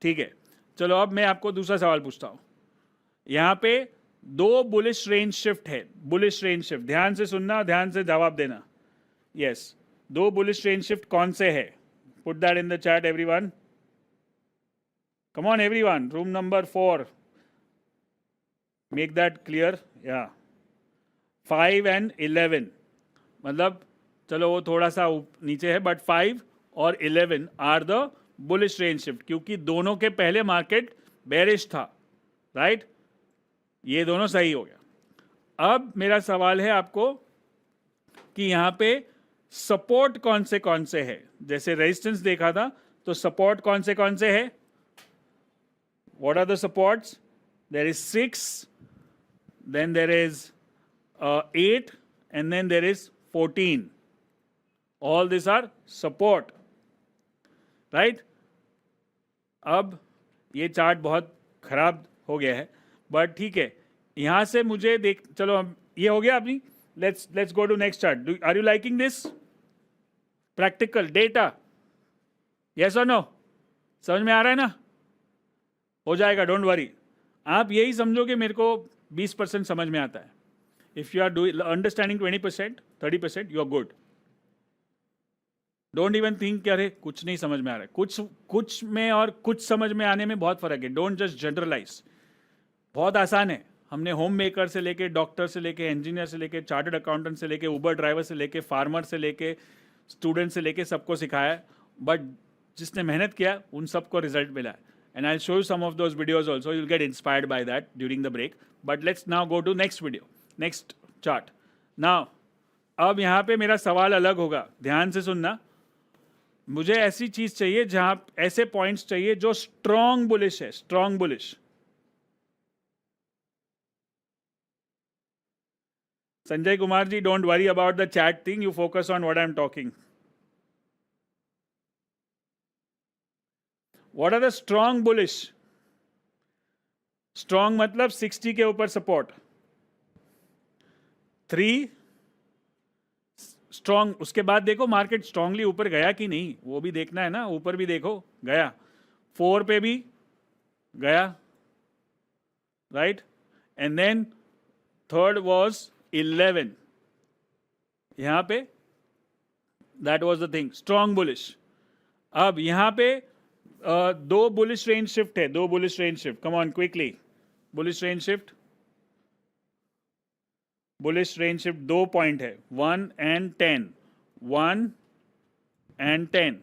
ठीक है। चलो अब मैं आपको दूसरा सवाल पूछता हूं। यहां पे 2 बुलिश रेंज शिफ्ट है, बुलिश रेंज शिफ्ट, ध्यान से सुनना, ध्यान से जवाब देना। यस, 2 बुलिश रेंज शिफ्ट कौन से है? Put that in the chat everyone. Come on everyone, room number 4, make that clear. Yeah, 5 and 11, मतलब चलो वो थोड़ा सा नीचे है, बट 5 और 11 are the bullish range shift, क्योंकि दोनों के पहले मार्केट बेरिश था, राइट? ये दोनों सही हो गया। अब मेरा सवाल है आपको कि यहाँ पे सपोर्ट कौन से है? जैसे रेजिस्टेंस देखा था, तो सपोर्ट कौन से है? What are the supports? There is 6, then there is 8, and then there is 14. All these are support, right? अब ये चार्ट बहुत खराब हो गया है, बट ठीक है, यहां से मुझे देख, चलो अब ये हो गया अपनी। Let's go to next chart. Are you liking this practical data? Yes और नो? समझ में आ रहा है ना? हो जाएगा, डोंट वरी। आप यही समझो कि मेरे को 20% समझ में आता है। If you are doing understanding 20%, 30%, you are good. Don't even think कि अरे कुछ नहीं समझ में आ रहा है। कुछ में और कुछ समझ में आने में बहुत फर्क है। Don't just generalize. बहुत आसान है। हमने होम मेकर से लेके, डॉक्टर से लेके, इंजीनियर से लेके, चार्टर्ड अकाउंटेंट से लेके, उबर ड्राइवर से लेके, फार्मर से लेके, स्टूडेंट से लेके सबको सिखाया है। बट जिसने मेहनत किया उन सबको रिजल्ट मिला है। And I'll show you some of those videos also. You'll get inspired by that during the break. But let's now go to next video, next chart. Now, अब यहाँ पे मेरा सवाल अलग होगा, ध्यान से सुनना। मुझे ऐसी चीज चाहिए जहां, ऐसे पॉइंट्स चाहिए जो स्ट्रॉन्ग बुलिश है, strong bullish. Sanjay Kumar ji, don't worry about the chat thing, you focus on what I am talking. What are the strong bullish? Strong मतलब 60 के ऊपर सपोर्ट, 3 स्ट्रॉन्ग। उसके बाद देखो मार्केट स्ट्रांगली ऊपर गया कि नहीं, वो भी देखना है ना, ऊपर भी देखो गया, 4 पे भी गया, right, and then third was 11, यहां पे that was the thing, strong bullish. अब यहां पे दो बुलिश रेंज शिफ्ट है, दो bullish range shift, come on quickly, bullish range shift, bullish range shift 2 point है, 1 and 10, 1 and 10,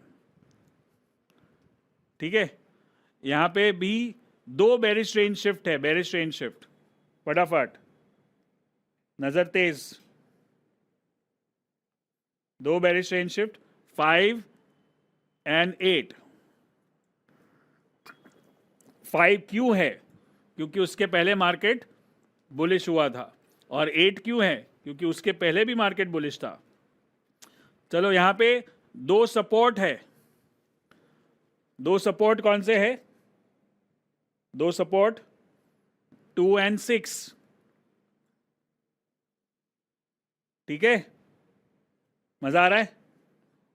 ठीक है। यहां पे भी दो बेरिश रेंज शिफ्ट है, बेरिश रेंज शिफ्ट, फटाफट नजर तेज, दो बेरिश रेंज शिफ्ट 5 and 8। 5 क्यों है? क्योंकि उसके पहले मार्केट बुलिश हुआ था, और 8 क्यों है? क्योंकि उसके पहले भी मार्केट बुलिश था। चलो यहां पे दो सपोर्ट है, दो सपोर्ट कौन से है? दो सपोर्ट 2 and 6, ठीक है। मजा आ रहा है?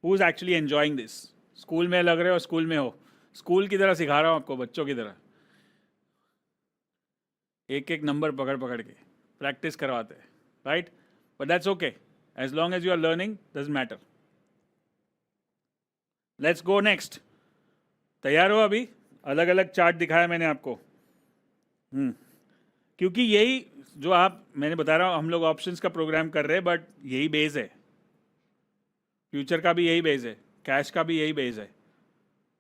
Who is actually enjoying this? School में लग रहे हो, स्कूल में हो, स्कूल की तरह सिखा रहा हूं आपको, बच्चों की तरह, एक एक नंबर पकड़ पकड़ के प्रैक्टिस करवाते हैं, right, but that's okay, as long as you are learning doesn't matter. Let's go next. तैयार हो? अभी अलग अलग चार्ट दिखाया मैंने आपको, क्योंकि यही जो आप, मैंने बता रहा हूं, हम लोग ऑप्शंस का प्रोग्राम कर रहे हैं, बट यही बेस है, फ्यूचर का भी यही बेस है, कैश का भी यही बेस है,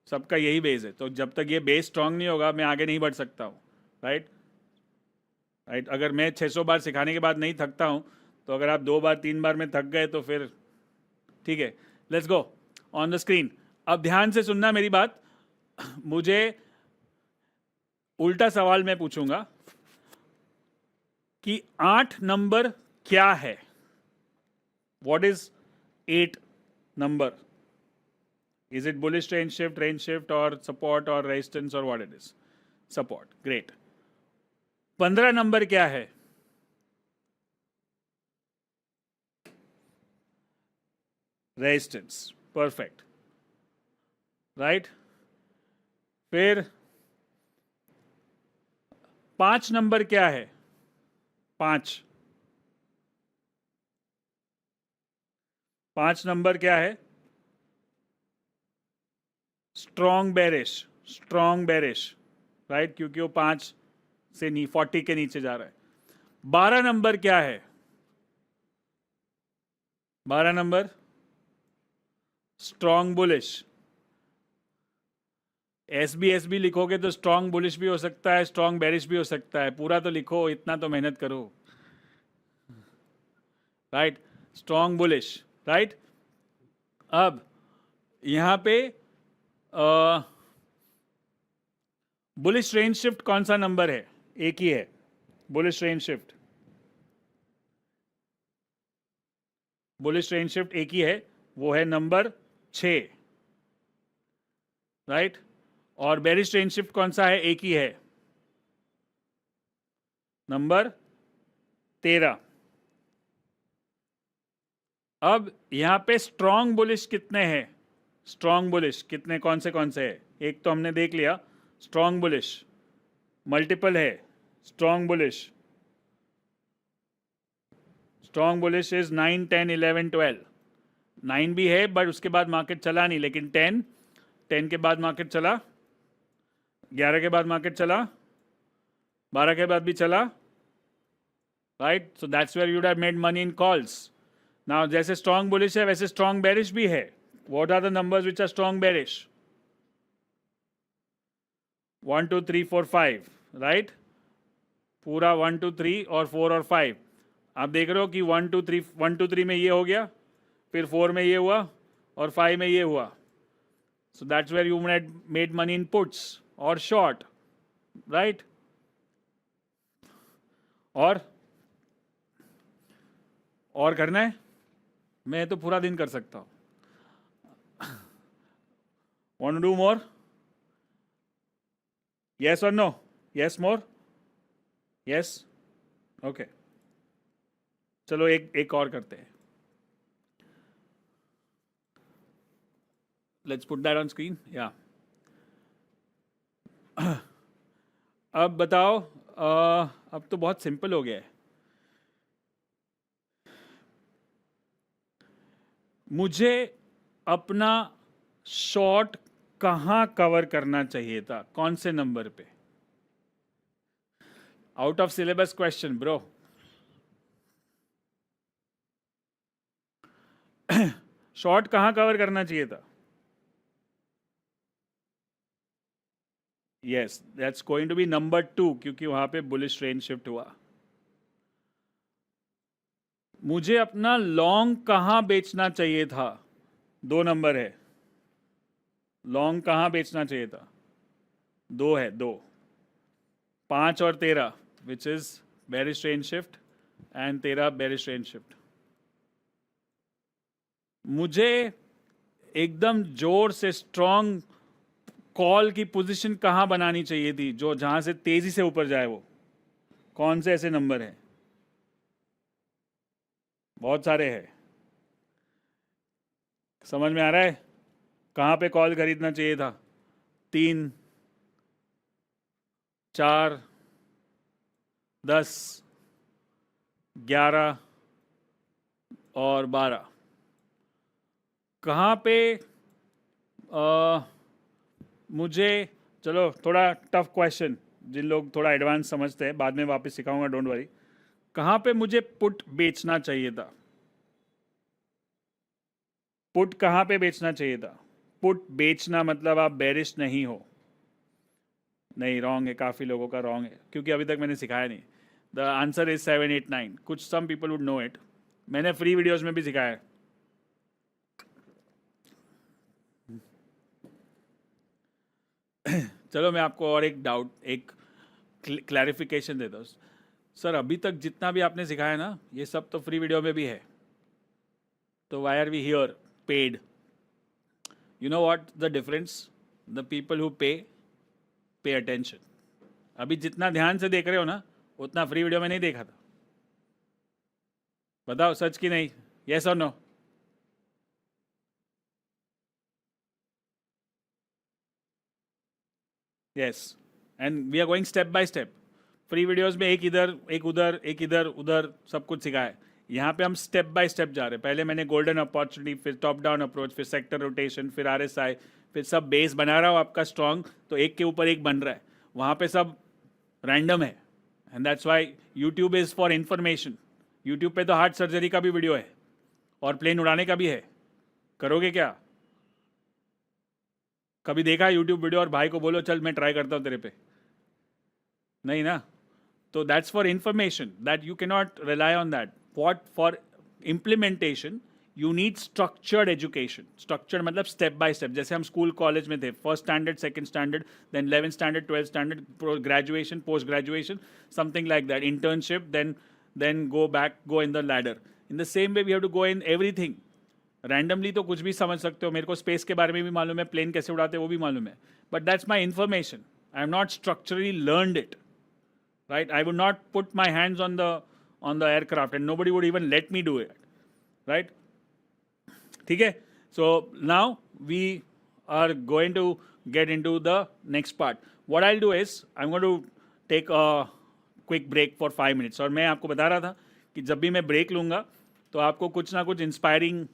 सबका यही बेस है। तो जब तक ये बेस स्ट्रांग नहीं होगा, मैं आगे नहीं बढ़ सकता हूँ, राइट, राइट। अगर मैं 600 बार सिखाने के बाद नहीं थकता हूँ, तो अगर आप 2 बार 3 बार में थक गए तो फिर ठीक है। Let's go on the screen. अब ध्यान से सुनना मेरी बात, मुझे उल्टा सवाल मैं पूछूंगा कि 8 नंबर क्या है? What is 8 number? Is it bullish range shift और सपोर्ट और रेजिस्टेंस और what it is? Support, great. 15 number क्या है? Resistance, perfect, right. फिर 5 नंबर क्या है? 5 नंबर क्या है? Strong bearish, strong bearish, right, क्योंकि वो 5 से 40 के नीचे जा रहा है। 12 नंबर क्या है? 12 नंबर स्ट्रॉन्ग बुलिश। एसबी लिखोगे तो स्ट्रॉन्ग बुलिश भी हो सकता है, स्ट्रॉन्ग बेरिश भी हो सकता है, पूरा तो लिखो, इतना तो मेहनत करो, राइट, स्ट्रॉन्ग बुलिश, राइट। अब यहां पे बुलिश रेंज शिफ्ट कौन सा नंबर है? एक ही है, bullish range shift, bullish range shift एक ही है, वो है नंबर 6, राइट। और बेरिश रेंज शिफ्ट कौन सा है? एक ही है, नंबर 13। अब यहां पे स्ट्रॉन्ग बुलिश कितने हैं? स्ट्रॉन्ग बुलिश कितने, कौन से है? एक तो हमने देख लिया, स्ट्रॉन्ग बुलिश, मल्टीपल है strong bullish, strong bullish is 9, 10, 11, 12। 9 भी है बट उसके बाद मार्केट चला नहीं, लेकिन 10 के बाद मार्केट चला, 11 के बाद मार्केट चला, 12 के बाद भी चला, right. So that's where you'd have made money in calls. Now जैसे स्ट्रॉन्ग बुलिश है वैसे स्ट्रॉन्ग बेरिश भी है। What are the numbers which are strong bearish? 1, 2, 3, 4, 5, right, पूरा 1, 2, 3 और 4 और 5। आप देख रहे हो कि 1, 2, 3, 1, 2, 3 में ये हो गया, फिर 4 में ये हुआ और 5 में ये हुआ। So that's where you made money in puts और शॉर्ट, राइट। और करना है? मैं तो पूरा दिन कर सकता हूं। Want to do more? Yes or no? Yes more? Yes? Okay. चलो एक और करते हैं. Let's put that on screen. Yeah. अब बताओ, अब तो बहुत सिंपल हो गया है. मुझे अपना शॉर्ट कहाँ कवर करना चाहिए था, कौन से नंबर पे? Out of syllabus question bro. Short कहाँ कवर करना चाहिए था? Yes, that's going to be number 2, क्योंकि वहां पे बुलिश ट्रेंड शिफ्ट हुआ. मुझे अपना लॉन्ग कहाँ बेचना चाहिए था? 2 नंबर है. लॉन्ग कहाँ बेचना चाहिए था? 2 है, 2. 5 और 13, which is bearish trend shift, and 13 bearish trend shift. मुझे एकदम जोर से स्ट्रॉन्ग कॉल की पोजीशन कहाँ बनानी चाहिए थी, जो जहां से तेजी से ऊपर जाए? वो कौन से ऐसे नंबर हैं? बहुत सारे हैं. समझ में आ रहा है कहाँ पे कॉल खरीदना चाहिए था? 3, 4, 10, 11 और 12. कहाँ पे मुझे, चलो थोड़ा टफ क्वेश्चन, जिन लोग थोड़ा एडवांस समझते हैं बाद में वापस सिखाऊंगा, डोंट वरी. कहाँ पे मुझे पुट बेचना चाहिए था? पुट कहाँ पे बेचना चाहिए था? पुट बेचना मतलब आप बेरिश नहीं हो. नहीं, रॉन्ग है. काफ़ी लोगों का रॉन्ग है, क्योंकि अभी तक मैंने सिखाया नहीं. The answer is 7, 8, 9. कुछ some people would know it. मैंने फ्री वीडियोस में भी सिखाया है. चलो मैं आपको और एक डाउट, एक क्लैरिफिकेशन देता हूँ. सर अभी तक जितना भी आपने सिखाया ना, ये सब तो फ्री वीडियो में भी है, तो why are we here paid? You know what the difference? The people who pay attention. अभी जितना ध्यान से देख रहे हो ना, उतना फ्री वीडियो में नहीं देखा था. बताओ सच की नहीं? यस और no? Yes. And we are going step by step. Free videos में एक इधर एक उधर, एक इधर उधर सब कुछ सिखाया है. यहाँ पे हम स्टेप बाय स्टेप जा रहे हैं. पहले मैंने गोल्डन अपॉर्चुनिटी, फिर टॉप डाउन अप्रोच, फिर सेक्टर रोटेशन, फिर RSI, फिर सब बेस बना रहा हूँ आपका स्ट्रॉन्ग, तो एक के ऊपर एक बन रहा है. वहाँ पे सब रैंडम है, and that's why YouTube is for information. YouTube पे तो हार्ट सर्जरी का भी वीडियो है, और प्लेन उड़ाने का भी है. करोगे क्या? कभी देखा यूट्यूब वीडियो और भाई को बोलो चल मैं ट्राई करता हूँ तेरे पे? नहीं ना. तो that's for information, that you can not rely on that. What for implementation you need structured education. Structured मतलब स्टेप बाय स्टेप. जैसे हम स्कूल कॉलेज में थे, first standard, second standard, then 11th standard, 12th standard, graduation, post graduation, something like that, internship, then go back, go in the ladder. In the same way we have to go in everything. Randomly तो कुछ भी समझ सकते हो. मेरे को space के बारे में भी मालूम है, प्लेन कैसे उड़ाते हैं वो भी मालूम है, but that's my information. I am not structurally learned it, right? I would not put my hands on the aircraft, and nobody would even let me do it, right? ठीक है. So now we are going to get into the next part. What I'll do is I'm going to take a quick break for 5 minutes. और मैं आपको बता रहा था कि जब भी मैं ब्रेक लूँगा तो आपको कुछ ना कुछ इंस्पायरिंग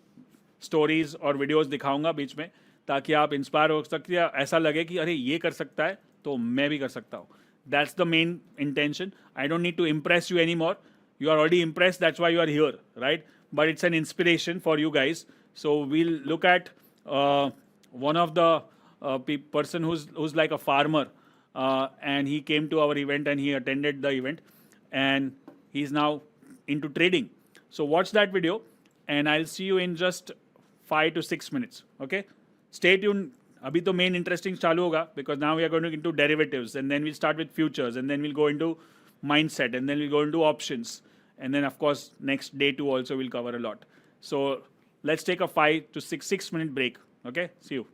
स्टोरीज और वीडियोस दिखाऊंगा बीच में, ताकि आप इंस्पायर हो सकते हैं, ऐसा लगे कि अरे ये कर सकता है तो मैं भी कर सकता हूँ. That's the main intention. I don't need to impress you anymore. You are already impressed. That's why you are here, right? But it's an inspiration for you guys. So we'll look at one of the person who's like a farmer, and he came to our event and he attended the event, and he's now into trading. So watch that video, and I'll see you in just 5 to 6 minutes. Okay? Stay tuned. अभी तो main interesting चालू होगा, because now we are going into derivatives, and then we'll start with futures, and then we'll go into mindset, and then we'll go into options, and then of course next day 2 also will cover a lot. So let's take a 5 to 6 minute break. Okay, see you.